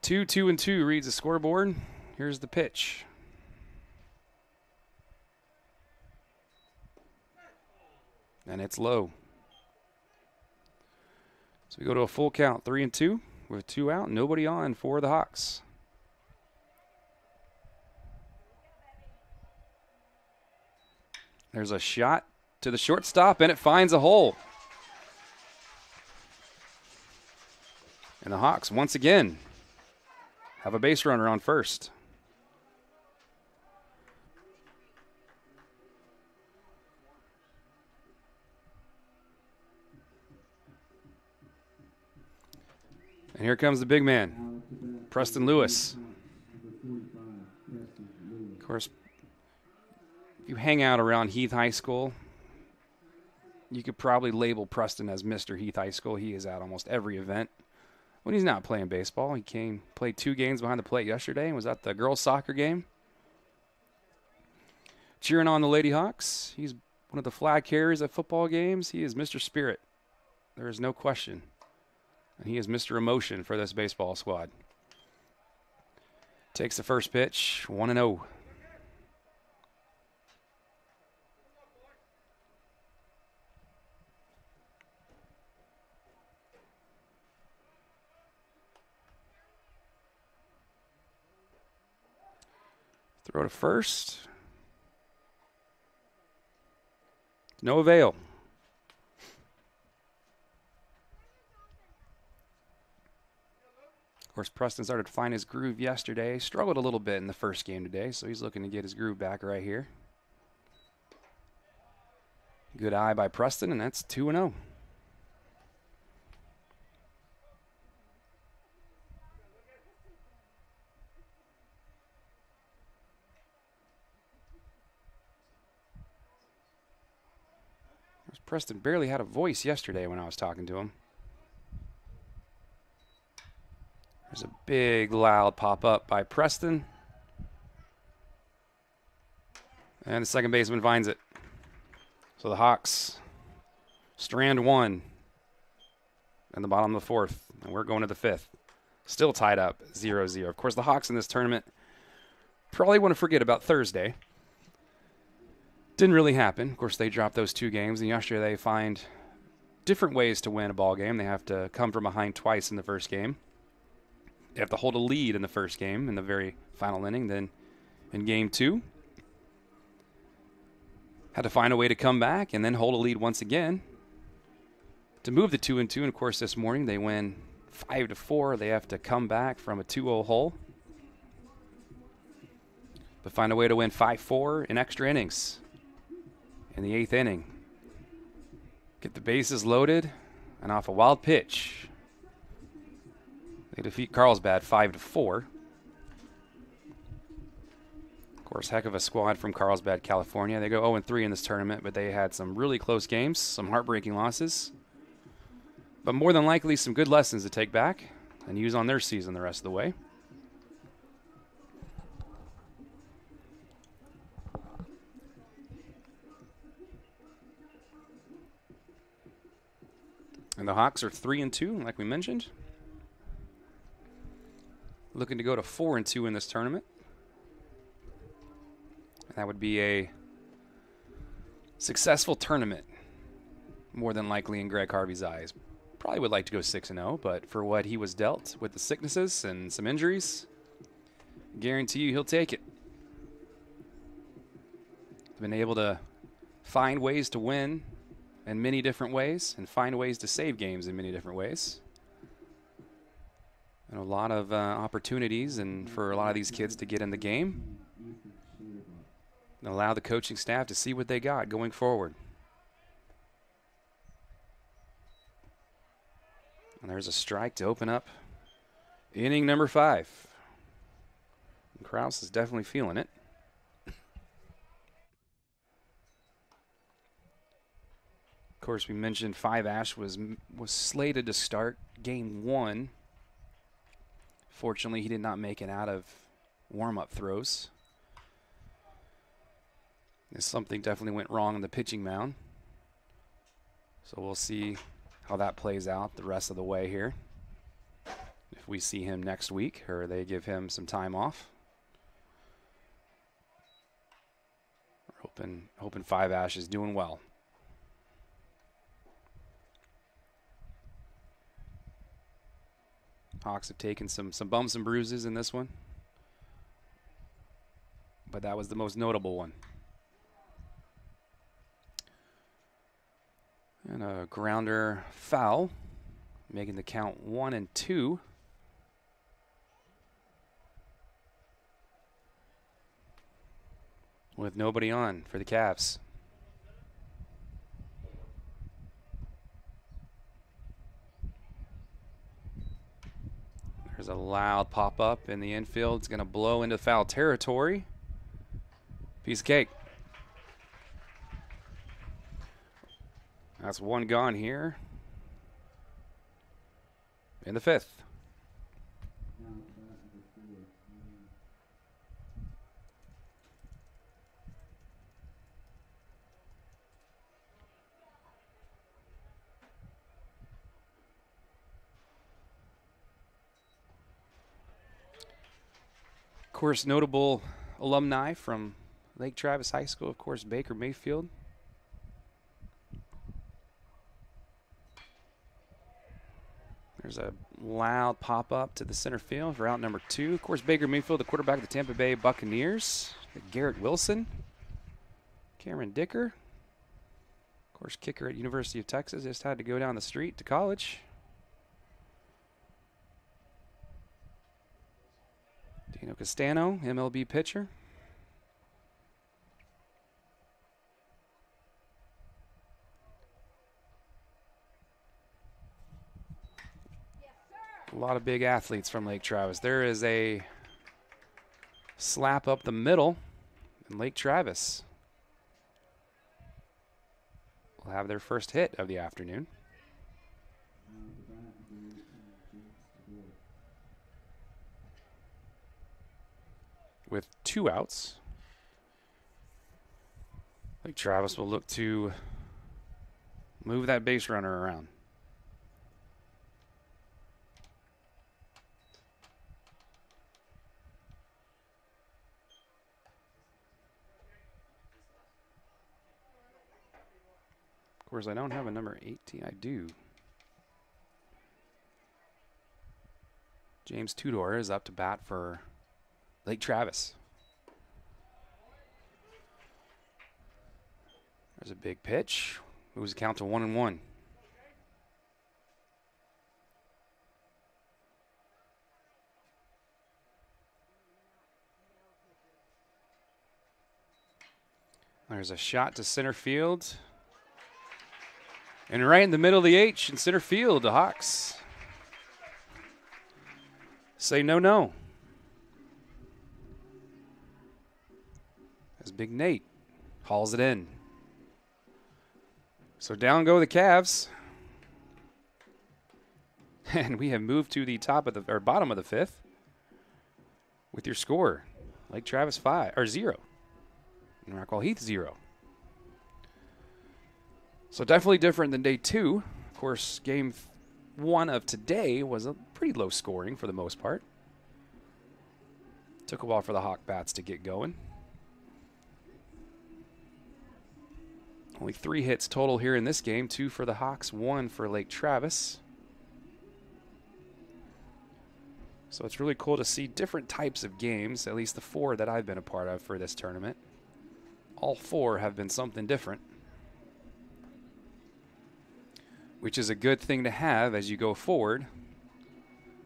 2-2-2 reads the scoreboard. Here's the pitch. And it's low. So we go to a full count, 3-2 with 2 out, nobody on for the Hawks. There's a shot to the shortstop, and it finds a hole. And the Hawks, once again, have a base runner on first. And here comes the big man, Preston Lewis. Of course, if you hang out around Heath High School, you could probably label Preston as Mr. Heath High School. He is at almost every event. When he's not playing baseball, he played 2 games behind the plate yesterday and was at the girls' soccer game. Cheering on the Lady Hawks. He's one of the flag carriers at football games. He is Mr. Spirit. There is no question. And he is Mr. Emotion for this baseball squad. Takes the first pitch, 1-0. Throw to first. No avail. Of course, Preston started to find his groove yesterday. Struggled a little bit in the first game today, so he's looking to get his groove back right here. Good eye by Preston, and that's 2-0. Preston barely had a voice yesterday when I was talking to him. There's a big, loud pop-up by Preston. And the second baseman finds it. So the Hawks strand 1 in the bottom of the 4th. And we're going to the 5th. Still tied up, 0-0. Of course, the Hawks in this tournament probably want to forget about Thursday. Didn't really happen. Of course, they dropped those 2 games, and yesterday they find different ways to win a ball game. They have to come from behind twice in the first game. They have to hold a lead in the first game in the very final inning. Then in game 2, had to find a way to come back and then hold a lead once again to move the 2-2. And of course, this morning they win 5-4. They have to come back from a 2-0 hole, but find a way to win 5-4 in extra innings in the 8th inning. Get the bases loaded, and off a wild pitch, they defeat Carlsbad 5-4. Of course, heck of a squad from Carlsbad, California. They go 0-3 in this tournament, but they had some really close games, some heartbreaking losses, but more than likely some good lessons to take back and use on their season the rest of the way. And the Hawks are 3-2, like we mentioned. Looking to go to 4-2 in this tournament. That would be a successful tournament, more than likely in Greg Harvey's eyes. Probably would like to go 6-0, but for what he was dealt with the sicknesses and some injuries, guarantee you he'll take it. Been able to find ways to win in many different ways and find ways to save games in many different ways. And a lot of opportunities and for a lot of these kids to get in the game and allow the coaching staff to see what they got going forward. And there's a strike to open up inning number 5. And Krause is definitely feeling it. Of course, we mentioned Five Ash was slated to start game 1. Fortunately, he did not make it out of warm-up throws. Something definitely went wrong on the pitching mound. So we'll see how that plays out the rest of the way here. If we see him next week or they give him some time off. We're hoping Five Ash is doing well. Hawks have taken some bumps and bruises in this one, but that was the most notable one. And a grounder foul, making the count 1-2. With nobody on for the Cavs. There's a loud pop-up in the infield. It's going to blow into foul territory. Piece of cake. That's one gone here in the 5th. Of course, notable alumni from Lake Travis High School, of course, Baker Mayfield. There's a loud pop-up to the center field for out number 2. Of course, Baker Mayfield, the quarterback of the Tampa Bay Buccaneers. Garrett Wilson. Cameron Dicker. Of course, kicker at University of Texas. Just had to go down the street to college. Dino Castano, MLB pitcher. A lot of big athletes from Lake Travis. There is a slap up the middle in Lake Travis. Will have their first hit of the afternoon. With 2 outs, Lake Travis will look to move that base runner around. course, I don't have a number 18. I do. James Tudor is up to bat for Lake Travis. There's a big pitch. Moves the count to 1-1. There's a shot to center field. And right in the middle of the H in center field, the Hawks say no. As Big Nate hauls it in. So down go the Cavs. And we have moved to the bottom of the fifth with your score. Lake Travis 0. And Rockwall Heath 0. So definitely different than day 2. Of course, game 1 of today was a pretty low scoring for the most part. Took a while for the Hawk bats to get going. Only 3 hits total here in this game. 2 for the Hawks, 1 for Lake Travis. So it's really cool to see different types of games, at least the 4 that I've been a part of for this tournament. All 4 have been something different, which is a good thing to have as you go forward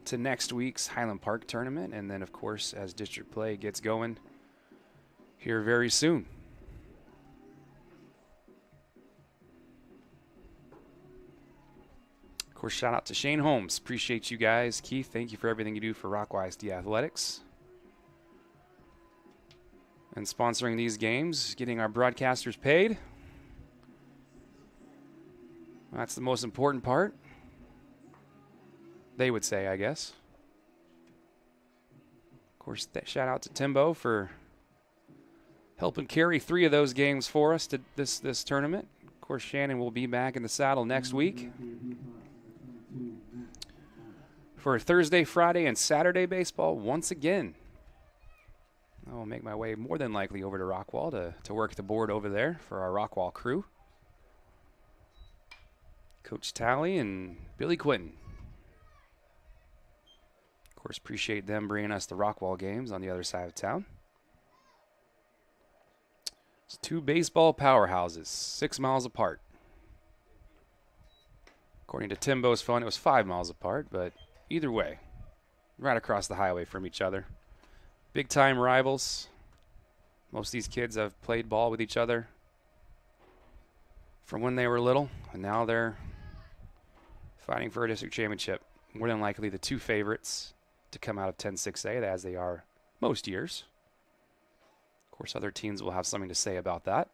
to next week's Highland Park tournament. And then, of course, as district play gets going here very soon. Of course, shout out to Shane Holmes. Appreciate you guys. Keith, thank you for everything you do for Rockwall ISD Athletics. And sponsoring these games, getting our broadcasters paid. That's the most important part. They would say, I guess. Of course, shout out to Timbo for helping carry 3 of those games for us to this tournament. Of course, Shannon will be back in the saddle next week for Thursday, Friday, and Saturday baseball once again. I will make my way more than likely over to Rockwall to work the board over there for our Rockwall crew. Coach Talley and Billy Quinton. Of course, appreciate them bringing us the Rockwall games on the other side of town. It's 2 baseball powerhouses, 6 miles apart. According to Timbo's phone, it was 5 miles apart, but either way, right across the highway from each other. Big-time rivals. Most of these kids have played ball with each other from when they were little, and now they're fighting for a district championship. More than likely the 2 favorites to come out of 10-6A, as they are most years. Of course, other teams will have something to say about that.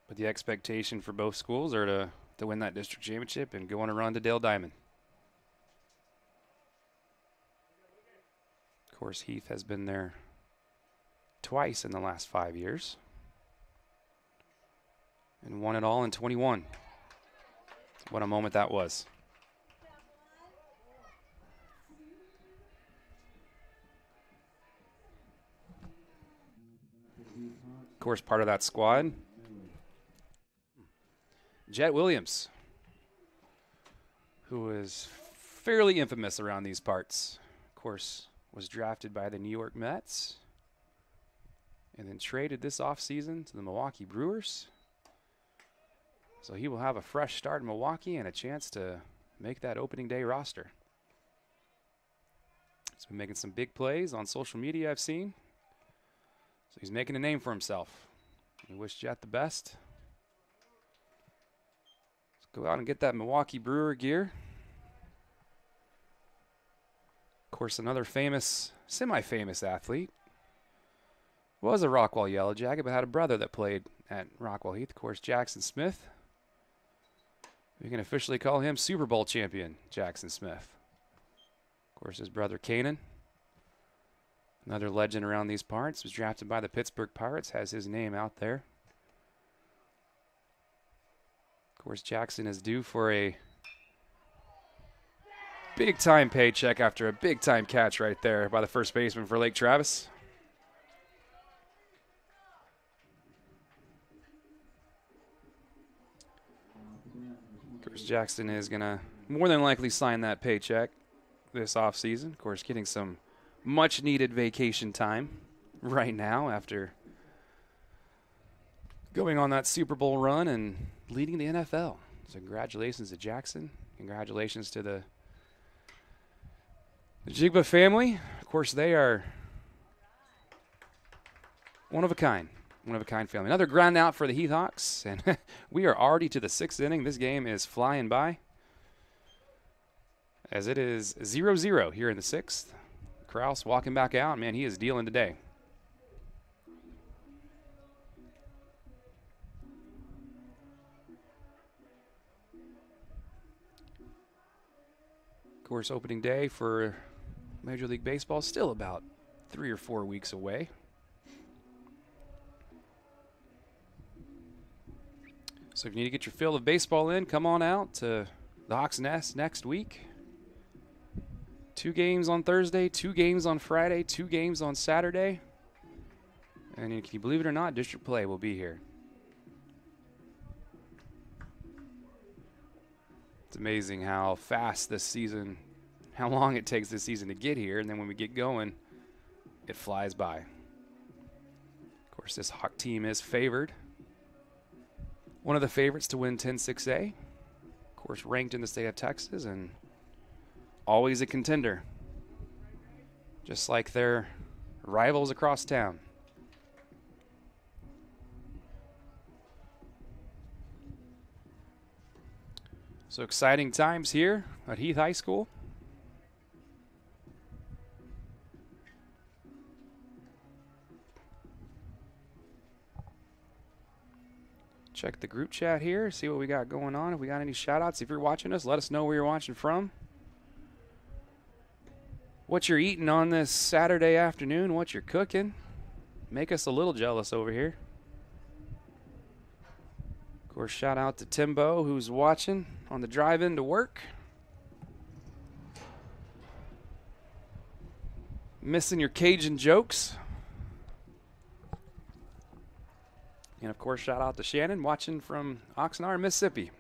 But the expectation for both schools are to win that district championship and go on a run to Dale Diamond. Of course, Heath has been there twice in the last 5 years and won it all in 21. What a moment that was. Of course, part of that squad, Jet Williams, who is fairly infamous around these parts. Of course, was drafted by the New York Mets and then traded this offseason to the Milwaukee Brewers. So he will have a fresh start in Milwaukee and a chance to make that opening day roster. He's been making some big plays on social media, I've seen. So he's making a name for himself. We wish Jet the best. Let's go out and get that Milwaukee Brewer gear. Of course, another famous, semi-famous athlete was a Rockwall Yellow Jacket, but had a brother that played at Rockwall Heath. Of course, Jackson Smith. We can officially call him Super Bowl champion Jackson Smith. Of course, his brother Kanan, another legend around these parts, was drafted by the Pittsburgh Pirates, has his name out there. Of course, Jackson is due for a big-time paycheck after a big-time catch right there by the first baseman for Lake Travis. course, Jackson is going to more than likely sign that paycheck this offseason. Of course, getting some much-needed vacation time right now after going on that Super Bowl run and leading the NFL. So congratulations to Jackson. Congratulations to the Jigba family. Of course, they are one of a kind family. Another ground out for the Heath Hawks, and we are already to the 6th inning. This game is flying by as it is 0-0 here in the 6th. Kraus walking back out. Man, he is dealing today. Of course, opening day for Major League Baseball still about 3 or 4 weeks away. So if you need to get your fill of baseball in, come on out to the Hawks Nest next week. 2 games on Thursday, 2 games on Friday, 2 games on Saturday. And can you believe it or not, district play will be here. It's amazing how fast this season, how long it takes this season to get here. And then when we get going, it flies by. Of course, this Hawk team is favored. One of the favorites to win 10-6A. Of course, ranked in the state of Texas and always a contender. Just like their rivals across town. So exciting times here at Heath High School. Check the group chat here, see what we got going on. If we got any shout outs, if you're watching us, let us know where you're watching from. What you're eating on this Saturday afternoon, what you're cooking. Make us a little jealous over here. Of course, shout out to Timbo, who's watching on the drive in to work. Missing your Cajun jokes. And, of course, shout out to Shannon watching from Oxnard, Mississippi.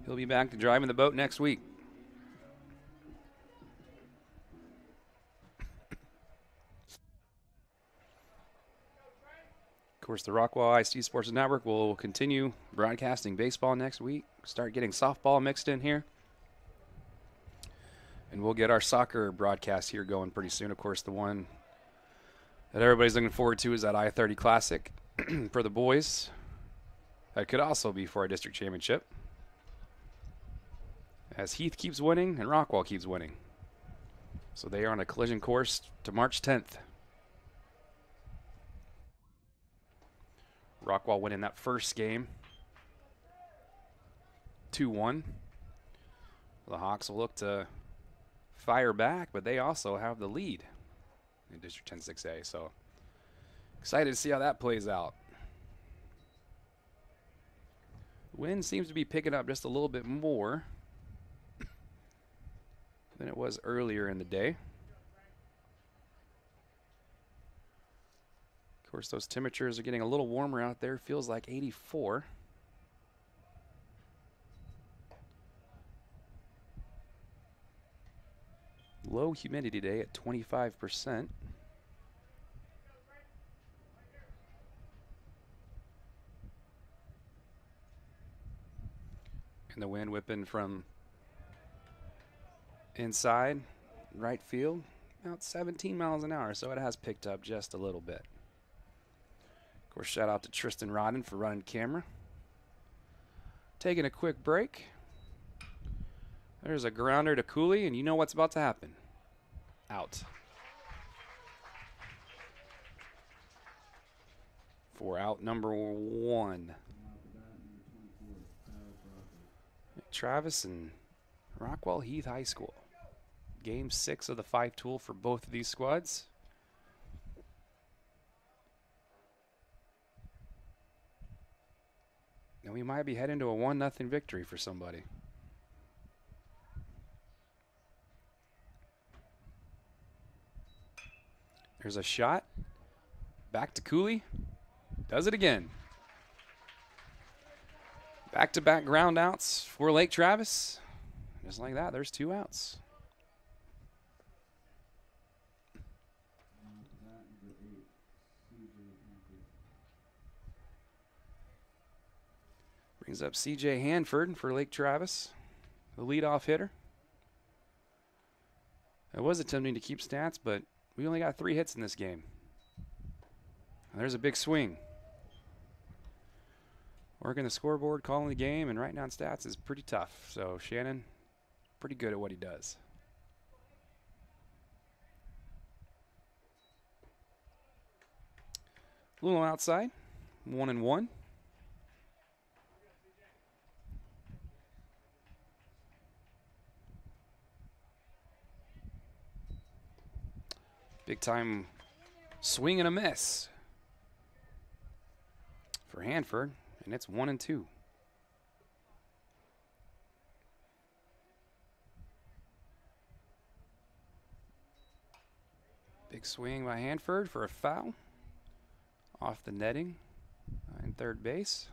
He'll be back to driving the boat next week. Of course, the Rockwall ISD Sports Network will continue broadcasting baseball next week. Start getting softball mixed in here. And we'll get our soccer broadcast here going pretty soon. Of course, the one that everybody's looking forward to is that I-30 Classic for the boys. That could also be for a district championship, as Heath keeps winning and Rockwall keeps winning. So they are on a collision course to March 10th. Rockwall winning that first game 2-1. The Hawks will look to fire back, but they also have the lead in District 10-6A. So excited to see how that plays out. Wind seems to be picking up just a little bit more than it was earlier in the day. Of course, those temperatures are getting a little warmer out there. Feels like 84. Low humidity today at 25%. And the wind whipping from inside right field, about 17 miles an hour, so it has picked up just a little bit. Of course, shout out to Tristan Rodden for running camera. Taking a quick break. There's a grounder to Cooley, and you know what's about to happen. Out. For out number 1. Travis and Rockwall Heath High School. Game 6 of the 5-tool for both of these squads. And we might be heading to a 1-0 victory for somebody. There's a shot. Back to Cooley. Does it again. Back-to-back ground outs for Lake Travis. Just like that, there's 2 outs. Brings up C.J. Hanford for Lake Travis, the leadoff hitter. I was attempting to keep stats, but we only got 3 hits in this game. And there's a big swing. Working the scoreboard, calling the game, and writing down stats is pretty tough. So Shannon, pretty good at what he does. A little outside, 1-1. Big time swing and a miss for Hanford, and it's 1-2. Big swing by Hanford for a foul off the netting in third base.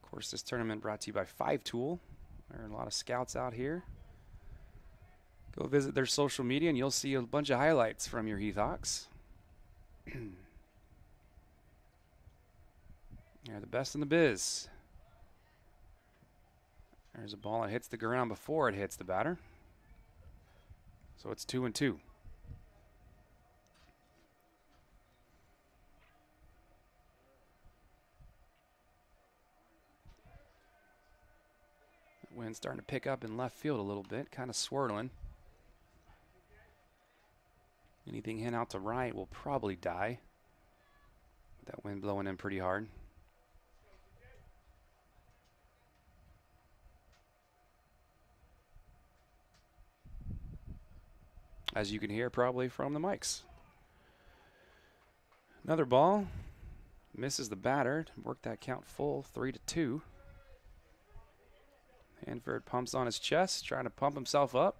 Of course, this tournament brought to you by 5-Tool. There are a lot of scouts out here. Go visit their social media and you'll see a bunch of highlights from your Heath Hawks. They're the best in the biz. There's a ball that hits the ground before it hits the batter. So it's 2-2. Wind's starting to pick up in left field a little bit, kind of swirling. Anything hit out to right will probably die. With that wind blowing in pretty hard. As you can hear probably from the mics. Another ball. Misses the batter. Worked that count full, 3-2. Hanford pumps on his chest, trying to pump himself up.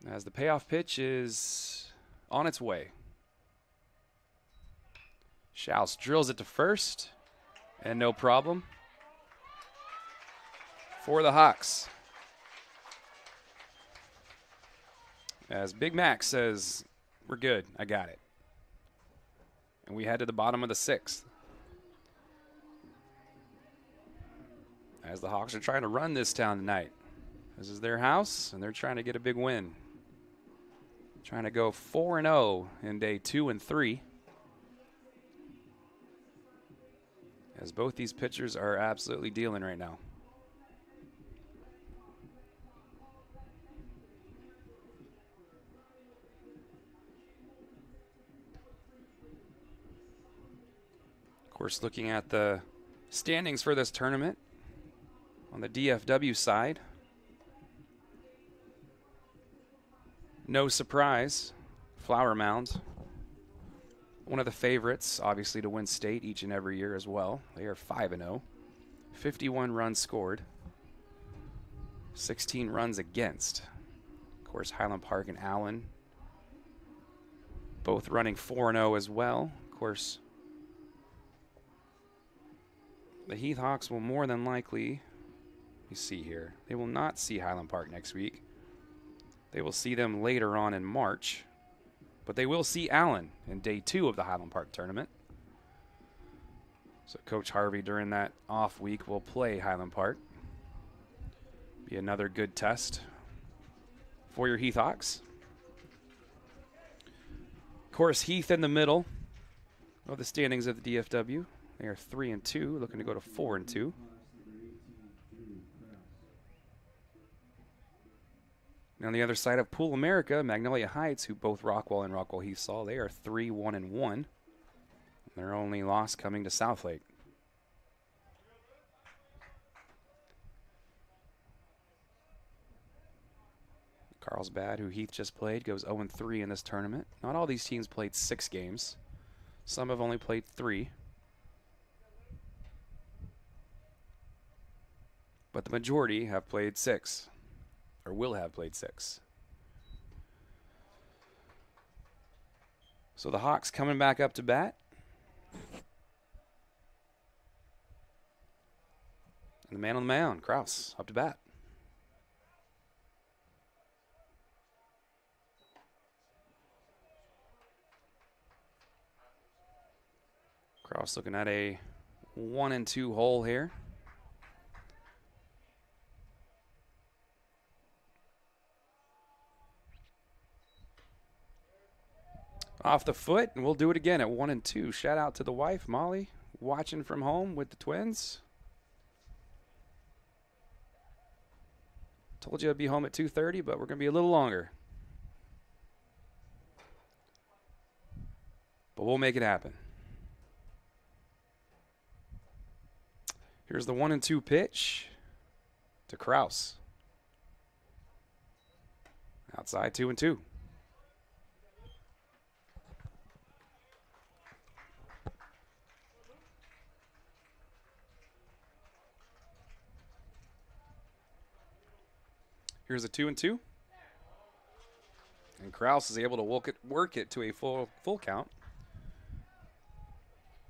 As the payoff pitch is on its way. Schaus drills it to first, and no problem for the Hawks. As Big Mac says, we're good, I got it. And we head to the bottom of the 6th. As the Hawks are trying to run this town tonight. This is their house, and they're trying to get a big win. Trying to go 4-0 in day 2 and 3. As both these pitchers are absolutely dealing right now. Of course, looking at the standings for this tournament on the DFW side. No surprise, Flower Mound, one of the favorites, obviously, to win state each and every year as well. They are 5-0, 51 runs scored, 16 runs against. Of course, Highland Park and Allen, both running 4-0 as well. Of course, the Heath Hawks will more than likely, you see here, they will not see Highland Park next week. They will see them later on in March, but they will see Allen in day 2 of the Highland Park tournament. So Coach Harvey during that off week will play Highland Park. Be another good test for your Heath Hawks. Of course, Heath in the middle of the standings of the DFW. They are 3-2, looking to go to 4-2. On the other side of Pool America, Magnolia Heights, who both Rockwall and Rockwall Heath saw, they are 3-1-1. Their only loss coming to Southlake. Carlsbad, who Heath just played, goes 0-3 in this tournament. Not all these teams played 6 games. Some have only played 3. But the majority have played 6. Or will have played 6. So the Hawks coming back up to bat. And the man on the mound, Kraus, up to bat. Kraus looking at a 1-2 hole here. Off the foot, and we'll do it again at 1-2. Shout out to the wife, Molly, watching from home with the twins. Told you I'd be home at 2:30, but we're going to be a little longer. But we'll make it happen. Here's the 1-2 pitch to Kraus. Outside 2-2. Here's a 2-2. And Kraus is able to work it to a full count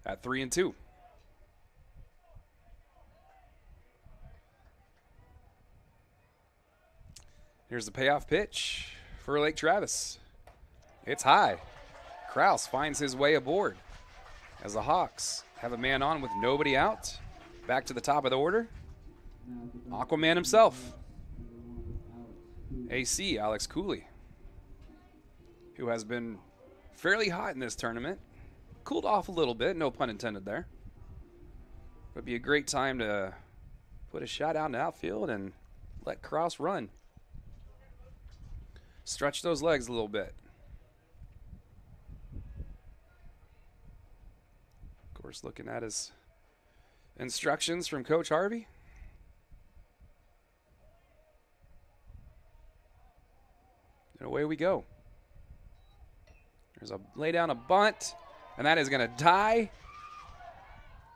at 3-2. Here's the payoff pitch for Lake Travis. It's high. Kraus finds his way aboard as the Hawks have a man on with nobody out. Back to the top of the order. Aquaman himself. AC, Alex Cooley, who has been fairly hot in this tournament. Cooled off a little bit, no pun intended there. Would be a great time to put a shot out in the outfield and let Kraus run. Stretch those legs a little bit. Of course, looking at his instructions from Coach Harvey. And away we go. There's a lay down a bunt, and that is going to die.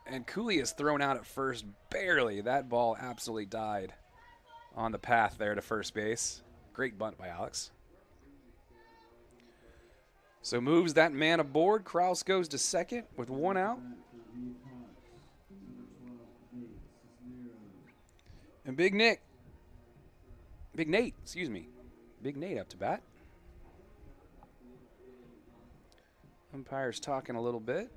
And Cooley is thrown out at first barely. That ball absolutely died on the path there to first base. Great bunt by Alex. So moves that man aboard. Kraus goes to second with one out. And Big Nate, excuse me. Big Nate up to bat. Umpire's talking a little bit.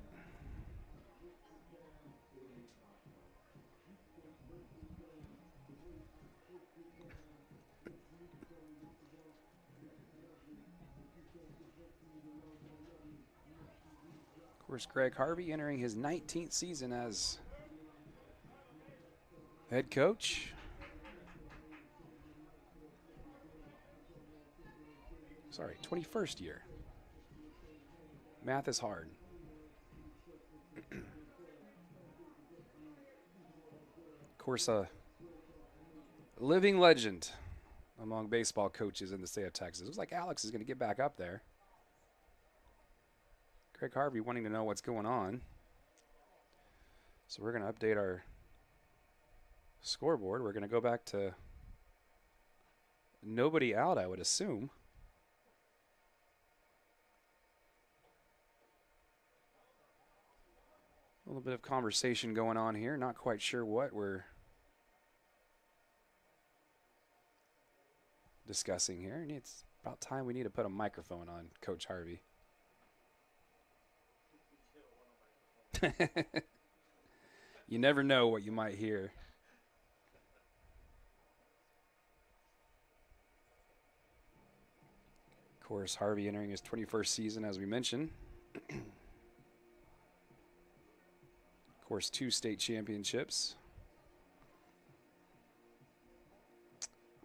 Of course, Greg Harvey entering his 19th season as head coach. Sorry, 21st year. Math is hard. Of course, a living legend among baseball coaches in the state of Texas. It looks like Alex is going to get back up there. Greg Harvey wanting to know what's going on. So we're going to update our scoreboard. We're going to go back to nobody out, I would assume. A little bit of conversation going on here. Not quite sure what we're discussing here. And it's about time we need to put a microphone on Coach Harvey. You never know what you might hear. Of course, Harvey entering his 21st season, as we mentioned. Of course, 2 state championships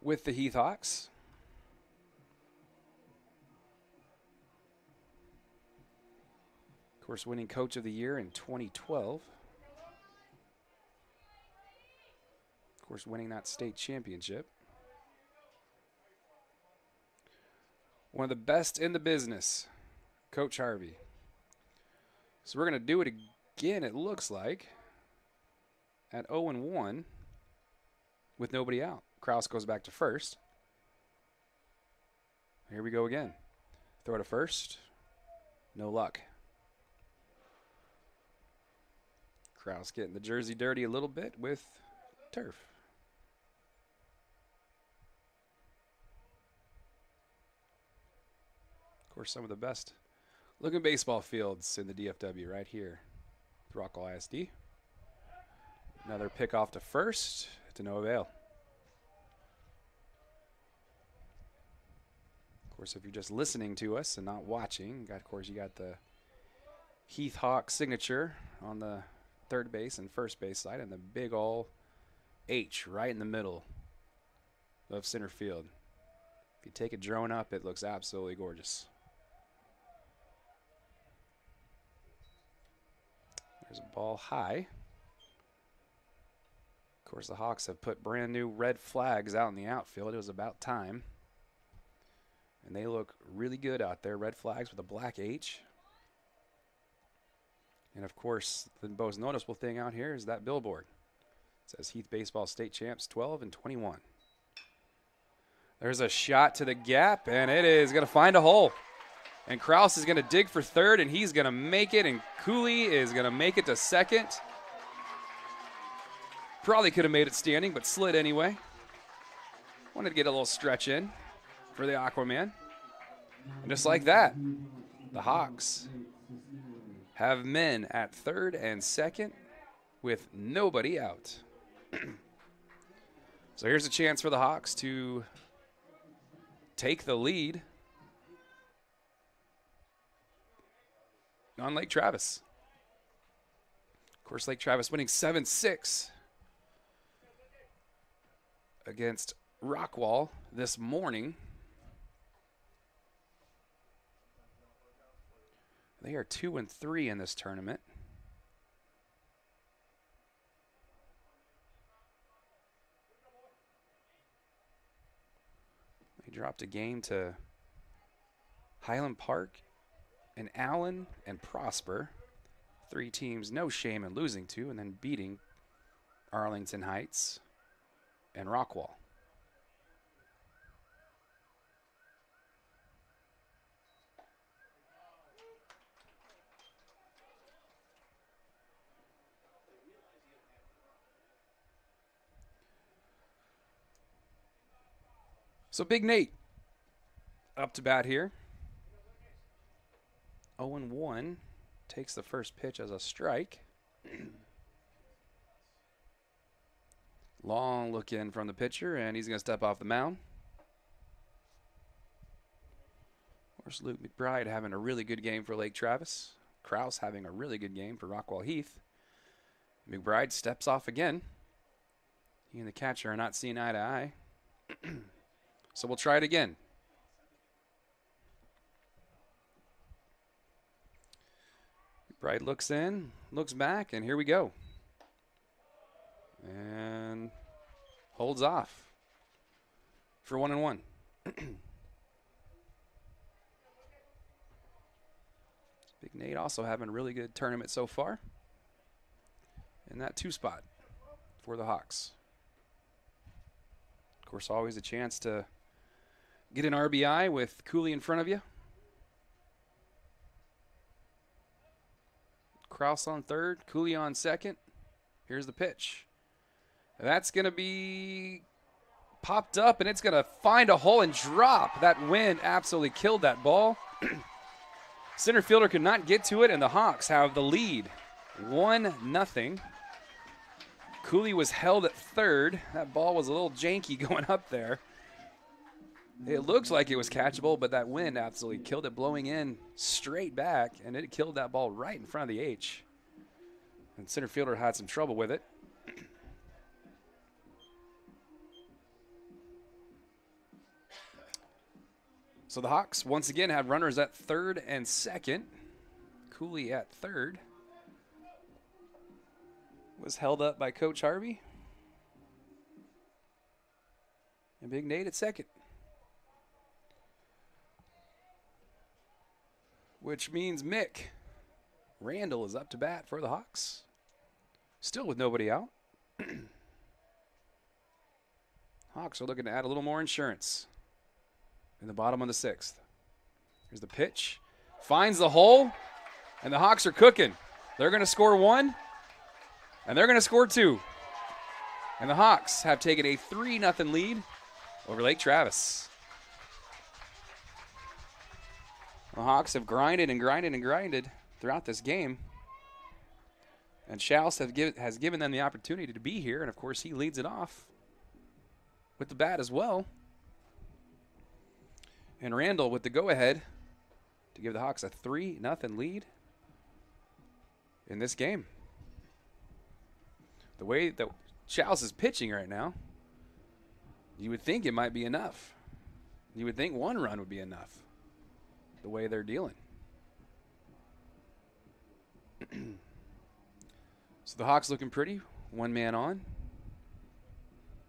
with the Heath Hawks. Of course, winning Coach of the Year in 2012. Of course, winning that state championship. One of the best in the business, Coach Harvey. So we're going to do it again, it looks like, at 0-1 with nobody out. Kraus goes back to first. Here we go again. Throw to first. No luck. Kraus getting the jersey dirty a little bit with turf. Of course, some of the best looking baseball fields in the DFW right here with Rockwall ISD. Another pick off to first to no avail. Of course, if you're just listening to us and not watching, of course, you got the Heath Hawk signature on the third base and first base side, and the big ol' H right in the middle of center field. If you take a drone up, it looks absolutely gorgeous. There's a ball high. Of course, the Hawks have put brand new red flags out in the outfield. It was about time. And they look really good out there. Red flags with a black H. And, of course, the most noticeable thing out here is that billboard. It says Heath Baseball State Champs 12 and 21. There's a shot to the gap, and it is going to find a hole. And Kraus is going to dig for third, and he's going to make it. And Cooley is going to make it to second. Probably could have made it standing, but slid anyway. Wanted to get a little stretch in for the Aquaman. And just like that, the Hawks have men at third and second with nobody out. So here's a chance for the Hawks to take the lead on Lake Travis. Of course, Lake Travis winning 7-6 against Rockwall this morning. They are 2-3 in this tournament. They dropped a game to Highland Park and Allen and Prosper. 3 teams, no shame in losing to, and then beating Arlington Heights and Rockwall. So Big Nate up to bat here. 0-1 takes the first pitch as a strike. Long look in from the pitcher, and he's going to step off the mound. Of course, Luke McBride having a really good game for Lake Travis. Kraus having a really good game for Rockwall Heath. McBride steps off again. He and the catcher are not seeing eye to eye. So we'll try it again. McBride looks in, looks back, and here we go. And holds off for 1-1. Big Nate also having a really good tournament so far in that 2 spot for the Hawks. Of course, always a chance to get an RBI with Cooley in front of you. Kraus on third, Cooley on second. Here's the pitch. That's going to be popped up, and it's going to find a hole and drop. That wind absolutely killed that ball. Center fielder could not get to it, and the Hawks have the lead. 1-0. Cooley was held at third. That ball was a little janky going up there. It looked like it was catchable, but that wind absolutely killed it, blowing in straight back, and it killed that ball right in front of the H. And center fielder had some trouble with it. So the Hawks once again have runners at third and second. Cooley at third. Was held up by Coach Harvey. And Big Nate at second. Which means Mick Randall is up to bat for the Hawks. Still with nobody out. Hawks are looking to add a little more insurance in the bottom of the 6th. Here's the pitch. Finds the hole, and the Hawks are cooking. They're going to score 1. And they're going to score 2. And the Hawks have taken a 3-0 lead over Lake Travis. The Hawks have grinded and grinded and grinded throughout this game. And Schaus has given them the opportunity to be here. And, of course, he leads it off with the bat as well. And Randall with the go-ahead to give the Hawks a 3-0 lead in this game. The way that Schaus is pitching right now, you would think it might be enough. You would think 1 run would be enough, the way they're dealing. So the Hawks looking pretty. 1 man on.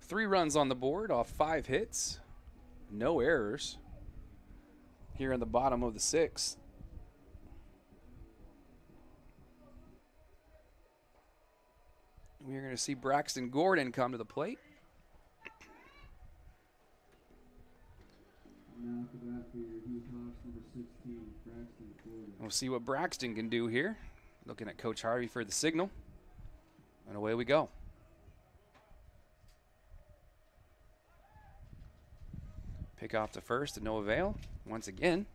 3 runs on the board off 5 hits. No errors here in the bottom of the 6th. We're going to see Braxton Gordon come to the plate. We'll see what Braxton can do here. Looking at Coach Harvey for the signal. And away we go. Pick off to first to no avail once again.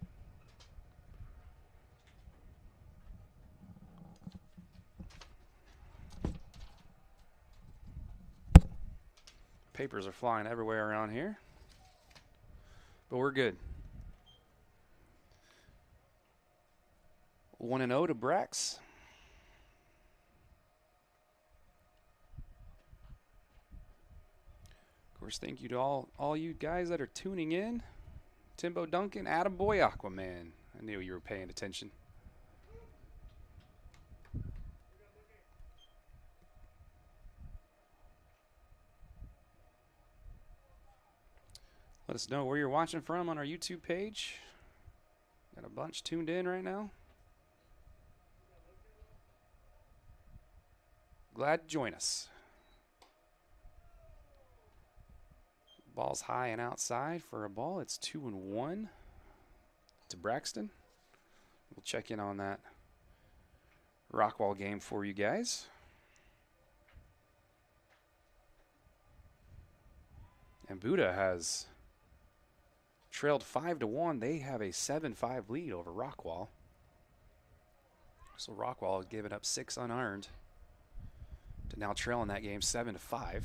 Papers are flying everywhere around here. But we're good. 1-0 to Brax. Of course, thank you to all you guys that are tuning in. Timbo Duncan, Attaboy Aquaman. I knew you were paying attention. Let us know where you're watching from on our YouTube page. Got a bunch tuned in right now. Glad to join us. Ball's high and outside for a ball. It's 2-1 to Braxton. We'll check in on that Rockwall game for you guys. And Buddha has trailed 5-1. They have a 7-5 lead over Rockwall. So Rockwall has given up 6 unearned to now trail in that game 7-5.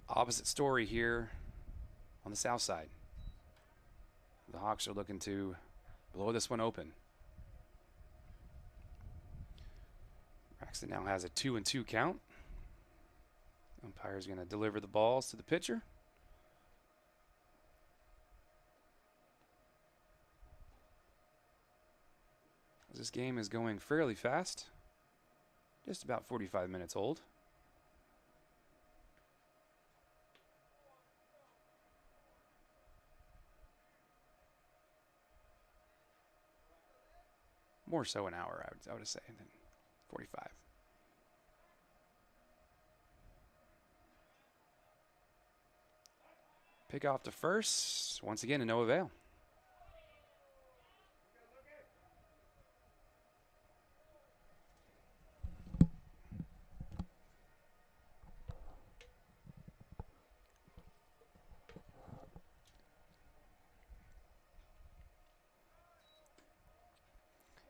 Opposite story here on the south side. The Hawks are looking to blow this one open. Braxton now has a 2-2 count. Umpire's going to deliver the balls to the pitcher. This game is going fairly fast. Just about 45 minutes old. More so an hour, I would say, than 45. Pick off to first. Once again, to no avail.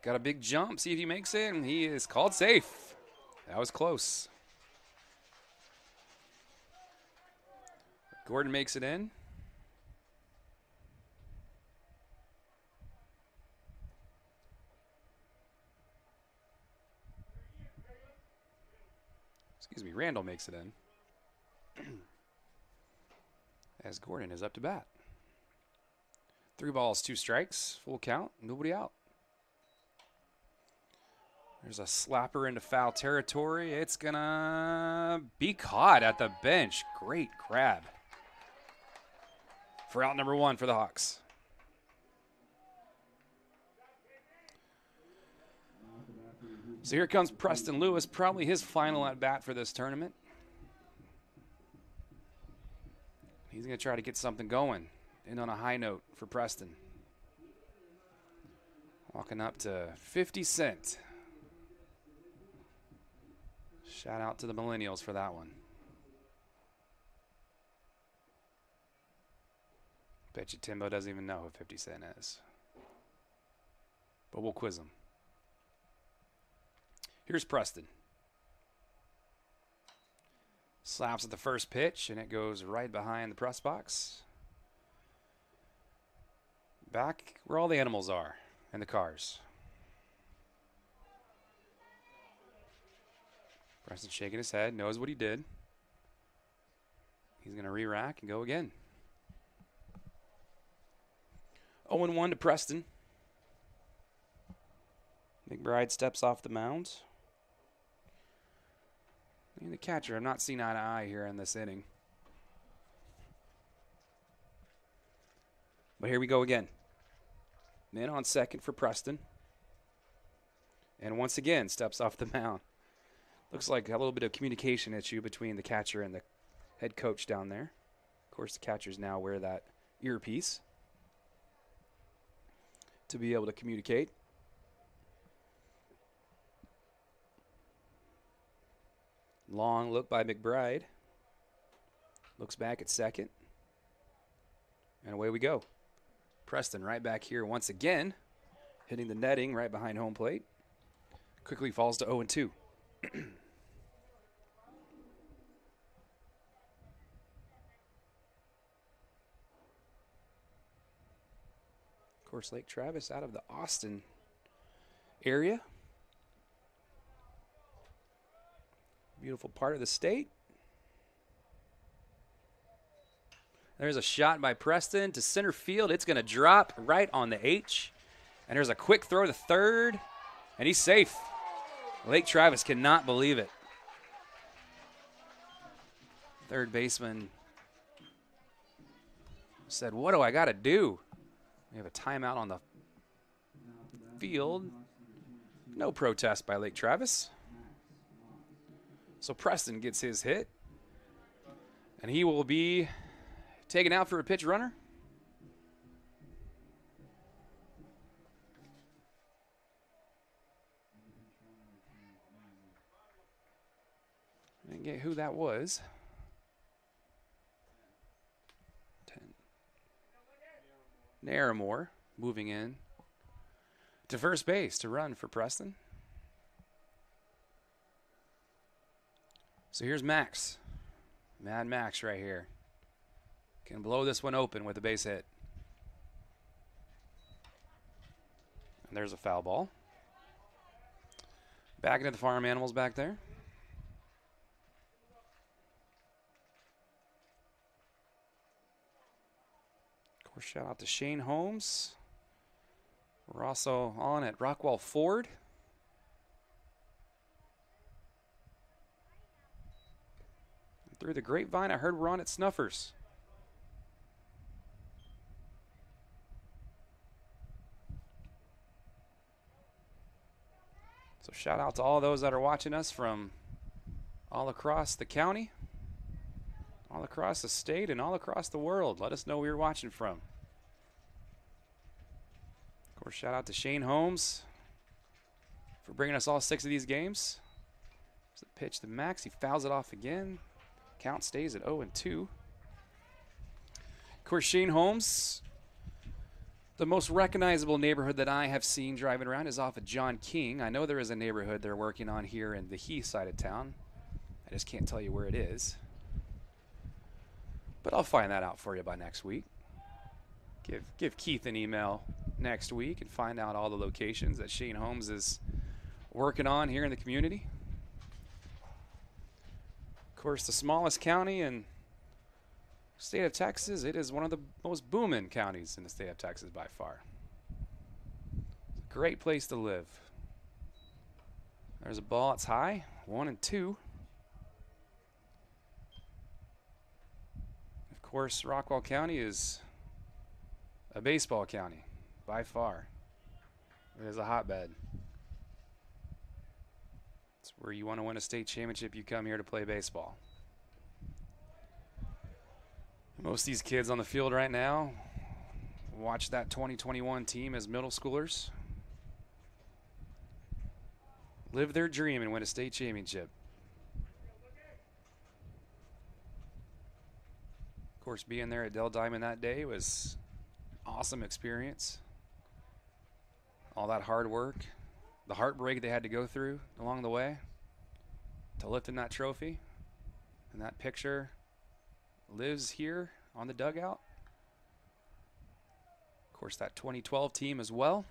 Got a big jump. See if he makes it. And he is called safe. That was close. Gordon makes it in. Excuse me, Randall makes it in. As Gordon is up to bat. 3 balls, 2 strikes, full count, nobody out. There's a slapper into foul territory. It's gonna be caught at the bench. Great grab for out number 1 for the Hawks. So here comes Preston Lewis, probably his final at bat for this tournament. He's gonna try to get something going. In on a high note for Preston. Walking up to 50 Cent. Shout out to the millennials for that one. Bet you Timbo doesn't even know who 50 Cent is. But we'll quiz him. Here's Preston. Slaps at the first pitch, and it goes right behind the press box. Back where all the animals are and the cars. Preston shaking his head, knows what he did. He's going to re-rack and go again. 0-1 to Preston. McBride steps off the mound. And the catcher, I'm not seeing eye to eye here in this inning. But here we go again. Man on second for Preston. And once again, steps off the mound. Looks like a little bit of communication issue between the catcher and the head coach down there. Of course, the catchers now wear that earpiece to be able to communicate. Long look by McBride. Looks back at second. And away we go. Preston right back here once again, hitting the netting right behind home plate. Quickly falls to 0-2. Of course, Lake Travis out of the Austin area. Beautiful part of the state. There's a shot by Preston to center field. It's going to drop right on the H. And there's a quick throw to third. And he's safe. Lake Travis cannot believe it. Third baseman said, "What do I got to do?" We have a timeout on the field. No protest by Lake Travis. So Preston gets his hit. And he will be taken out for a pitch runner. I didn't get who that was. 10. Naramore moving in to first base to run for Preston. So here's Max. Mad Max right here. Can blow this one open with a base hit. And there's a foul ball. Back into the farm animals back there. Of course, shout out to Shane Holmes. We're also on at Rockwall Ford. Through the grapevine, I heard we're on at Snuffers. So shout out to all those that are watching us from all across the county, all across the state, and all across the world. Let us know where you're watching from. Of course, shout out to Shane Holmes for bringing us all 6 of these games. There's a pitch to Max. He fouls it off again. Count stays at 0-2. Of course, Shane Holmes, the most recognizable neighborhood that I have seen driving around is off of John King. I know there is a neighborhood they're working on here in the Heath side of town. I just can't tell you where it is. But I'll find that out for you by next week. Give Keith an email next week and find out all the locations that Shane Holmes is working on here in the community. Of course, the smallest county in the state of Texas, it is one of the most booming counties in the state of Texas by far. It's a great place to live. There's a ball, it's high, 1-2. Of course, Rockwall County is a baseball county by far. It is a hotbed. It's where you want to win a state championship, you come here to play baseball. Most of these kids on the field right now watch that 2021 team as middle schoolers. live their dream and win a state championship. Of course, being there at Dell Diamond that day was an awesome experience. All that hard work, the heartbreak they had to go through along the way to lifting that trophy. And that picture lives here on the dugout. Of course, that 2012 team as well.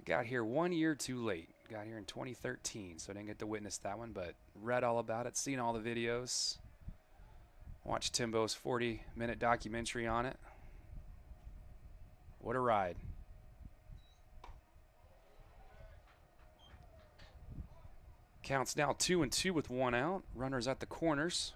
Got here 1 year too late. Got here in 2013, so I didn't get to witness that one, but read all about it, seen all the videos. Watched Timbo's 40-minute documentary on it. What a ride. Counts now 2-2 with 1 out. Runners at the corners.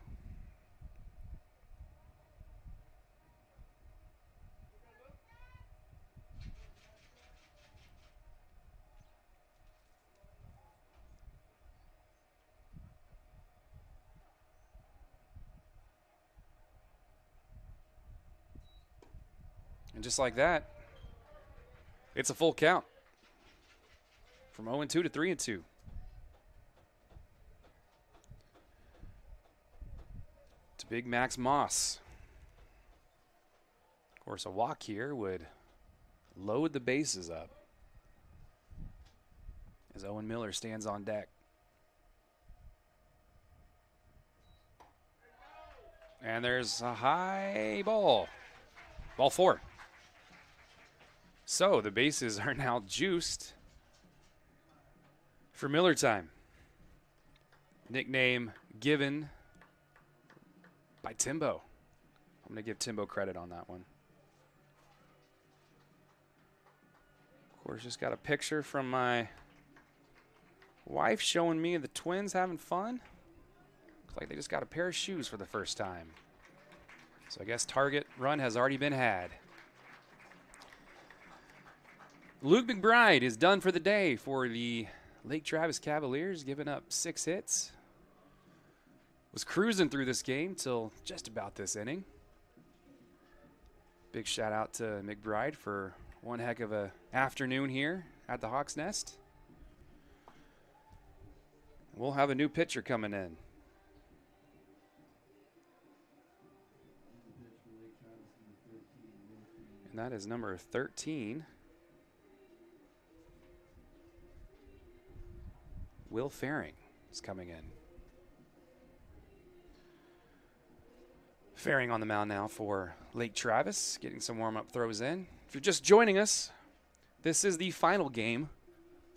And just like that, it's a full count. From 0-2 to 3-2. To Big Max Moss. Of course, a walk here would load the bases up as Owen Miller stands on deck. And there's a high ball. Ball 4. So the bases are now juiced for Miller time. Nickname given by Timbo. I'm going to give Timbo credit on that one. Of course, just got a picture from my wife showing me the Twins having fun. Looks like they just got a pair of shoes for the first time. So I guess target run has already been had. Luke McBride is done for the day for the Lake Travis Cavaliers, giving up 6 hits. Was cruising through this game till just about this inning. Big shout out to McBride for one heck of a afternoon here at the Hawks Nest. We'll have a new pitcher coming in. And that is number 13. Will Faring is coming in. Faring on the mound now for Lake Travis, getting some warm-up throws in. If you're just joining us, this is the final game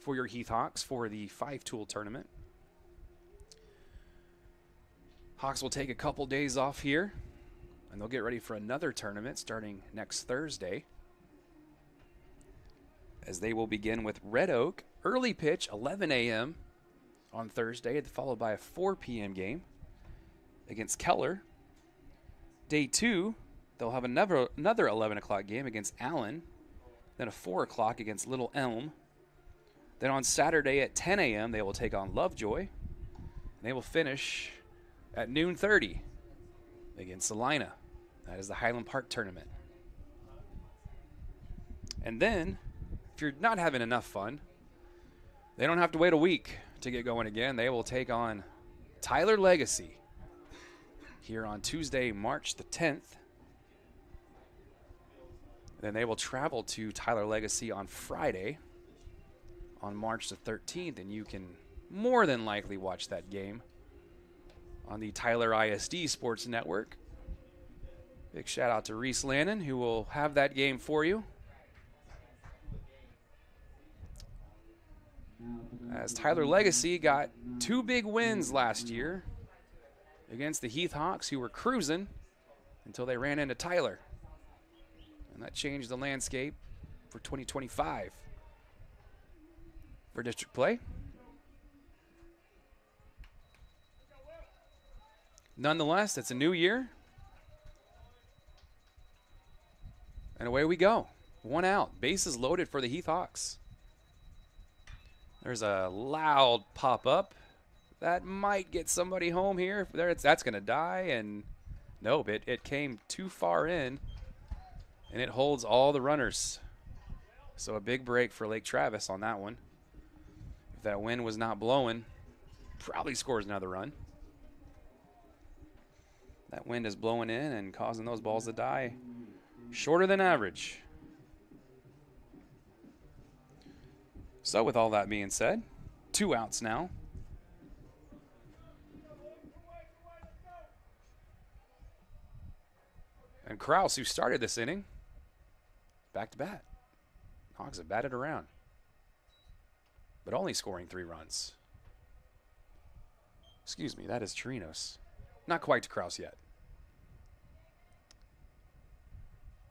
for your Heath Hawks for the 5-tool tournament. Hawks will take a couple days off here, and they'll get ready for another tournament starting next Thursday, as they will begin with Red Oak, early pitch, 11 a.m. on Thursday, followed by a 4 p.m. game against Keller. Day 2, they'll have another 11 o'clock game against Allen, then a 4 o'clock against Little Elm. Then on Saturday at 10 a.m., they will take on Lovejoy, and they will finish at noon 30 against Salina. That is the Highland Park tournament. And then, if you're not having enough fun, they don't have to wait a week to get going again. They will take on Tyler Legacy here on Tuesday, March the 10th. Then they will travel to Tyler Legacy on Friday on March the 13th, and you can more than likely watch that game on the Tyler ISD Sports Network. Big shout out to Reese Lannon, who will have that game for you. As Tyler Legacy got 2 big wins last year against the Heath Hawks, who were cruising until they ran into Tyler. And that changed the landscape for 2025 for district play. Nonetheless, it's a new year. And away we go. 1 out. Bases loaded for the Heath Hawks. There's a loud pop-up. That might get somebody home here. That's going to die. And nope, it came too far in. And it holds all the runners. So a big break for Lake Travis on that one. If that wind was not blowing, probably scores another run. That wind is blowing in and causing those balls to die shorter than average. So with all that being said, 2 outs now. And Krause, who started this inning, back to bat. Hogs have batted around, but only scoring 3 runs. Excuse me, that is Chirinos. Not quite to Krause yet.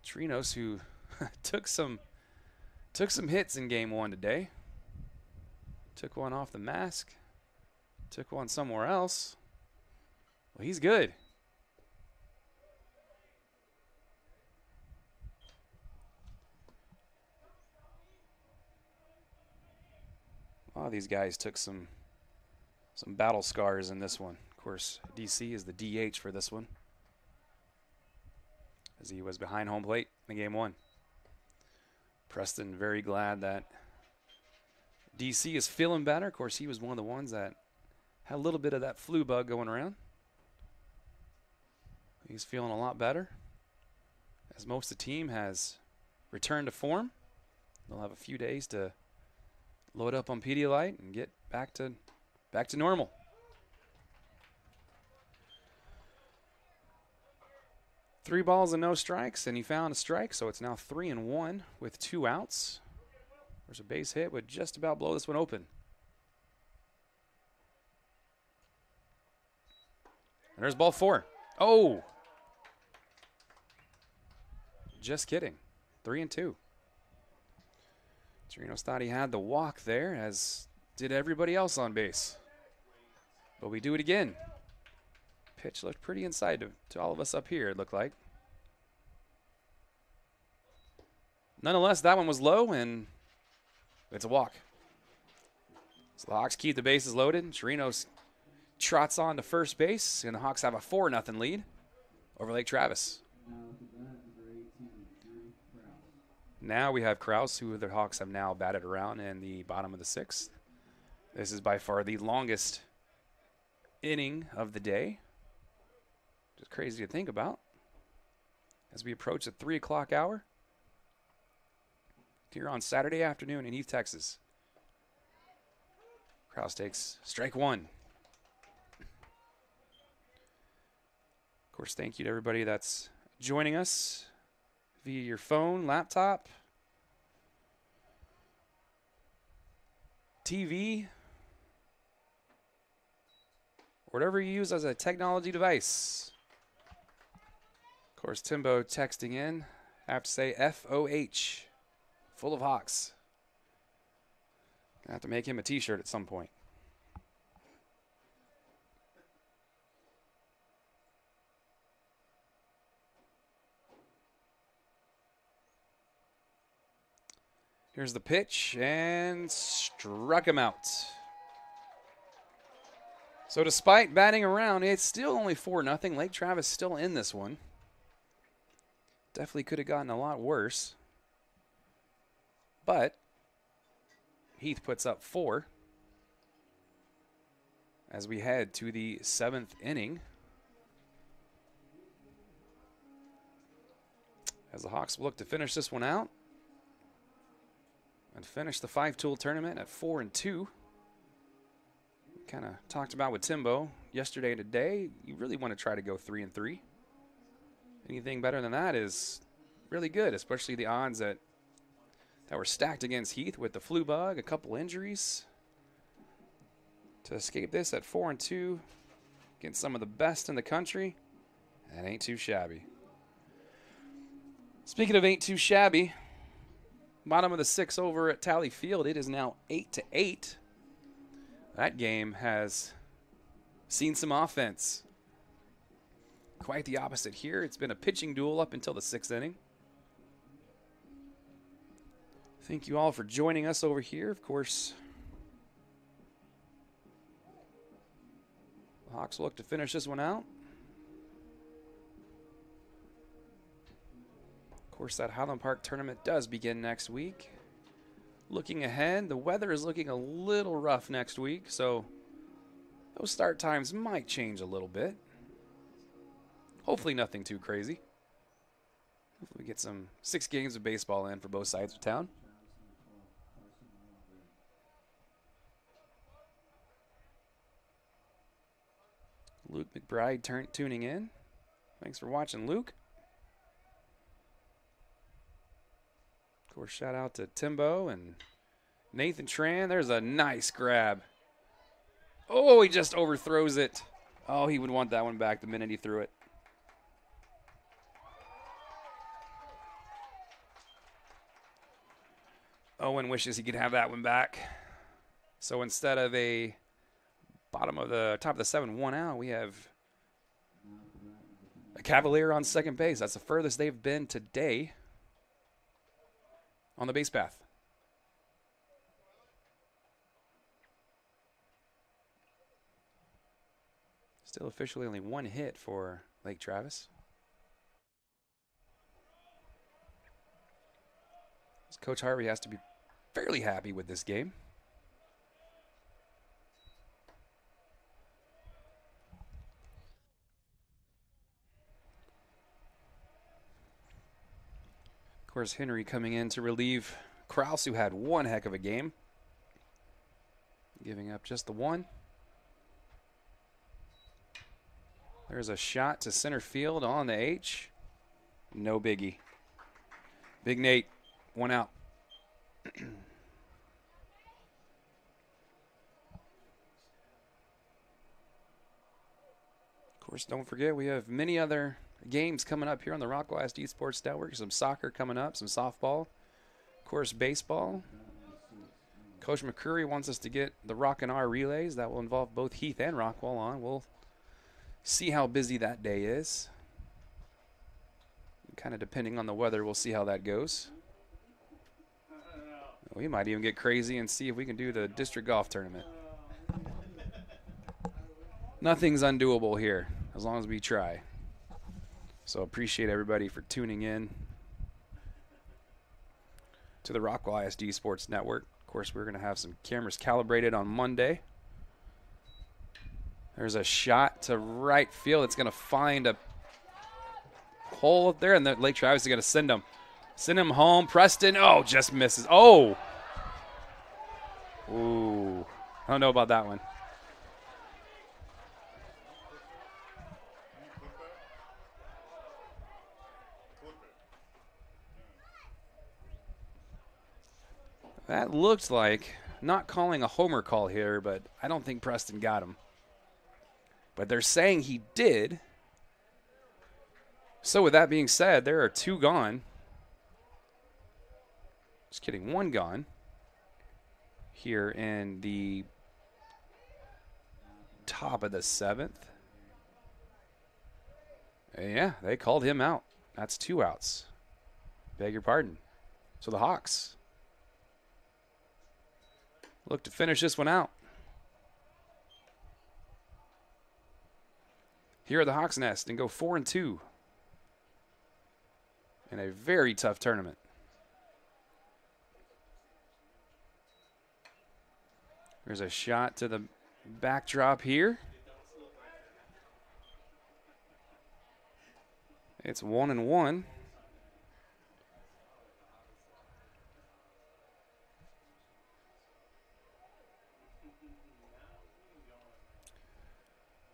Chirinos, who took some hits in game 1 today. Took one off the mask. Took one somewhere else. Well, he's good. A lot of these guys took some battle scars in this one. Of course, DC is the DH for this one, as he was behind home plate in game 1. Preston very glad that DC is feeling better. Of course, he was one of the ones that had a little bit of that flu bug going around. He's feeling a lot better, as most of the team has returned to form. They'll have a few days to load up on Pedialyte and get back to normal. Three balls and no strikes, and he found a strike, so it's now 3-1 with 2 outs. There's a base hit, would just about blow this one open. And there's ball 4. Oh! Just kidding. 3-2. Chirinos thought he had the walk there, as did everybody else on base. But we do it again. Pitch looked pretty inside to all of us up here, it looked like. Nonetheless, that one was low, and it's a walk. So the Hawks keep the bases loaded. Chirinos trots on to first base, and the Hawks have a 4-0 lead over Lake Travis. Now we have Krause, who the Hawks have now batted around in the bottom of the 6th. This is by far the longest inning of the day. Just crazy to think about. As we approach the 3 o'clock hour here on Saturday afternoon in Heath, Texas. Krause takes strike 1. Of course, thank you to everybody that's joining us via your phone, laptop, TV, whatever you use as a technology device. Of course, Timbo texting in. I have to say FOH, full of Hawks. Gonna have to make him a t-shirt at some point. Here's the pitch, and struck him out. So despite batting around, it's still only 4-0. Lake Travis still in this one. Definitely could have gotten a lot worse. But Heath puts up 4 as we head to the 7th inning. As the Hawks look to finish this one out and finish the 5-tool tournament at 4-2. Kind of talked about with Timbo yesterday and today. You really want to try to go 3-3. Anything better than that is really good, especially the odds that were stacked against Heath with the flu bug, a couple injuries. To escape this at 4-2 against some of the best in the country, that ain't too shabby. Speaking of ain't too shabby, bottom of the 6th over at Tally Field, it is now 8-8. That game has seen some offense. Quite the opposite here. It's been a pitching duel up until the 6th inning. Thank you all for joining us over here. Of course, the Hawks look to finish this one out. Of course, that Highland Park tournament does begin next week. Looking ahead, the weather is looking a little rough next week, so those start times might change a little bit. Hopefully nothing too crazy. Hopefully we get some 6 games of baseball in for both sides of town. Luke McBride tuning in. Thanks for watching, Luke. Of course, shout out to Timbo and Nathan Tran. There's a nice grab. Oh, he just overthrows it. Oh, he would want that one back the minute he threw it. Owen wishes he could have that one back. So instead of a top of the 7th, 1 out, we have a Cavalier on second base. That's the furthest they've been today on the base path. Still officially only 1 hit for Lake Travis. Coach Harvey has to be fairly happy with this game. Of course, Henry coming in to relieve Krause, who had one heck of a game. Giving up just the 1. There's a shot to center field on the H. No biggie. Big Nate, 1 out. Of course, don't forget we have many other games coming up here on the Rockwell ISD Sports Network. Some soccer coming up, some softball, of course, baseball. Coach McCurry wants us to get the Rock and R relays. That will involve both Heath and Rockwell on. We'll see how busy that day is. Kind of depending on the weather, we'll see how that goes. We might even get crazy and see if we can do the district golf tournament. Nothing's undoable here as long as we try. So appreciate everybody for tuning in to the Rockwell ISD Sports Network. Of course, we're going to have some cameras calibrated on Monday. There's a shot to right field. It's going to find a hole up there, and the Lake Travis is going to send him home. Preston, oh, just misses. Oh! Ooh. I don't know about that one. That looked like, not calling a homer call here, but I don't think Preston got him. But they're saying he did. So with that being said, there are 2 gone. Just kidding, 1 gone here in the top of the 7th. Yeah, they called him out. That's 2 outs. Beg your pardon. So the Hawks look to finish this one out. Here at the Hawks Nest and go 4-2 in a very tough tournament. There's a shot to the backdrop here. It's 1-1.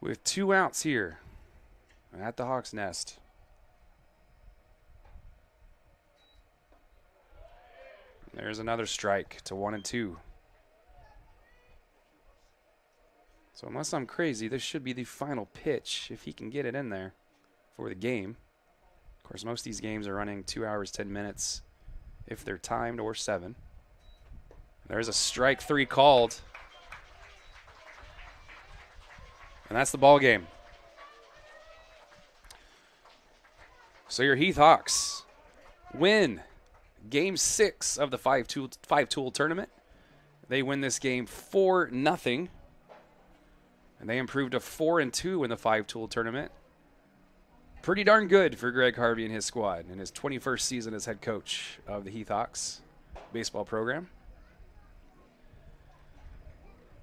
With 2 outs here at the Hawks Nest. There's another strike to 1-2. So unless I'm crazy, this should be the final pitch if he can get it in there for the game. Of course, most of these games are running 2 hours, 10 minutes if they're timed, or 7. There's a strike 3 called. And that's the ball game. So your Heath Hawks win Game 6 of the five-tool tournament. They win this game 4-0. And they improved to 4-2 in the 5-tool tournament. Pretty darn good for Greg Harvey and his squad in his 21st season as head coach of the Heath Hawks baseball program.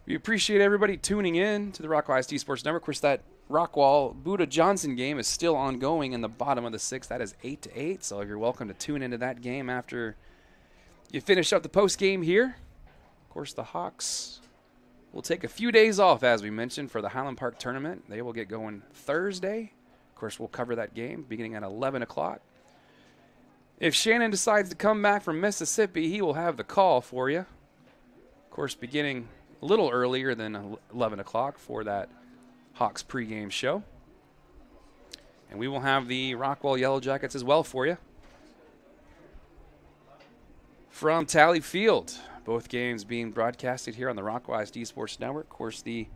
We appreciate everybody tuning in to the Rockwall ISD Sports Network. Of course, that Rockwall Buda Johnson game is still ongoing in the bottom of the sixth. That is 8-8. So you're welcome to tune into that game after you finish up the post game here. Of course, the Hawks will take a few days off, as we mentioned, for the Highland Park tournament. They will get going Thursday. Of course, we'll cover that game beginning at 11 o'clock. If Shannon decides to come back from Mississippi, he will have the call for you. Of course, beginning a little earlier than 11 o'clock for that Hawks pregame show. And we will have the Rockwall Yellow Jackets as well for you. From Tally Field, both games being broadcasted here on the Rockwall ISD Sports Network. Of course, the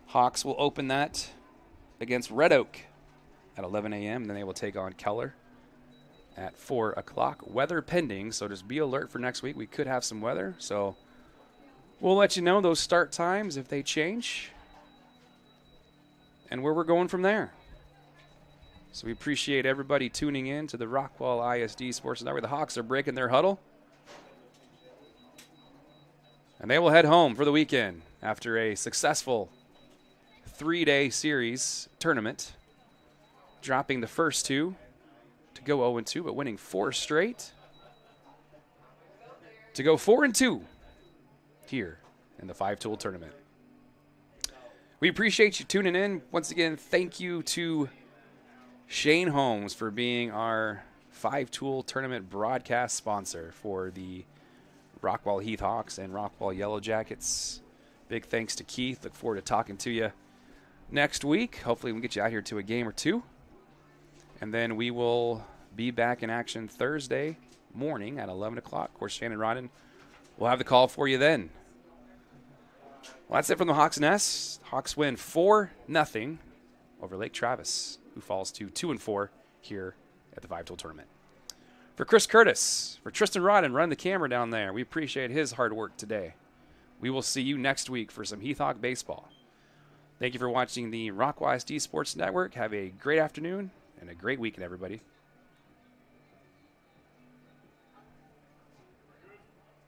Hawks will open that against Red Oak at 11 a.m. Then they will take on Keller at 4 o'clock. Weather pending, so just be alert for next week. We could have some weather, so we'll let you know those start times if they change and where we're going from there. So we appreciate everybody tuning in to the Rockwall ISD Sports Network. The Hawks are breaking their huddle, and they will head home for the weekend after a successful 3-day series tournament, dropping the first two to go 0-2, but winning 4 straight to go 4-2 here in the 5-tool tournament. We appreciate you tuning in. Once again, thank you to Shane Holmes for being our 5-tool tournament broadcast sponsor for the Rockwall Heath Hawks and Rockwall Yellow Jackets. Big thanks to Keith. Look forward to talking to you next week. Hopefully we can get you out here to a game or two. And then we will be back in action Thursday morning at 11 o'clock. Of course, Shannon Rodden will have the call for you then. Well, that's it from the Hawks Nest. Hawks win 4-0 over Lake Travis, who falls to 2-4 here at the 5-tool tournament. For Chris Curtis, for Tristan Rodden running the camera down there, we appreciate his hard work today. We will see you next week for some Heath Hawk baseball. Thank you for watching the Rockwall ISD Sports Network. Have a great afternoon and a great weekend, everybody.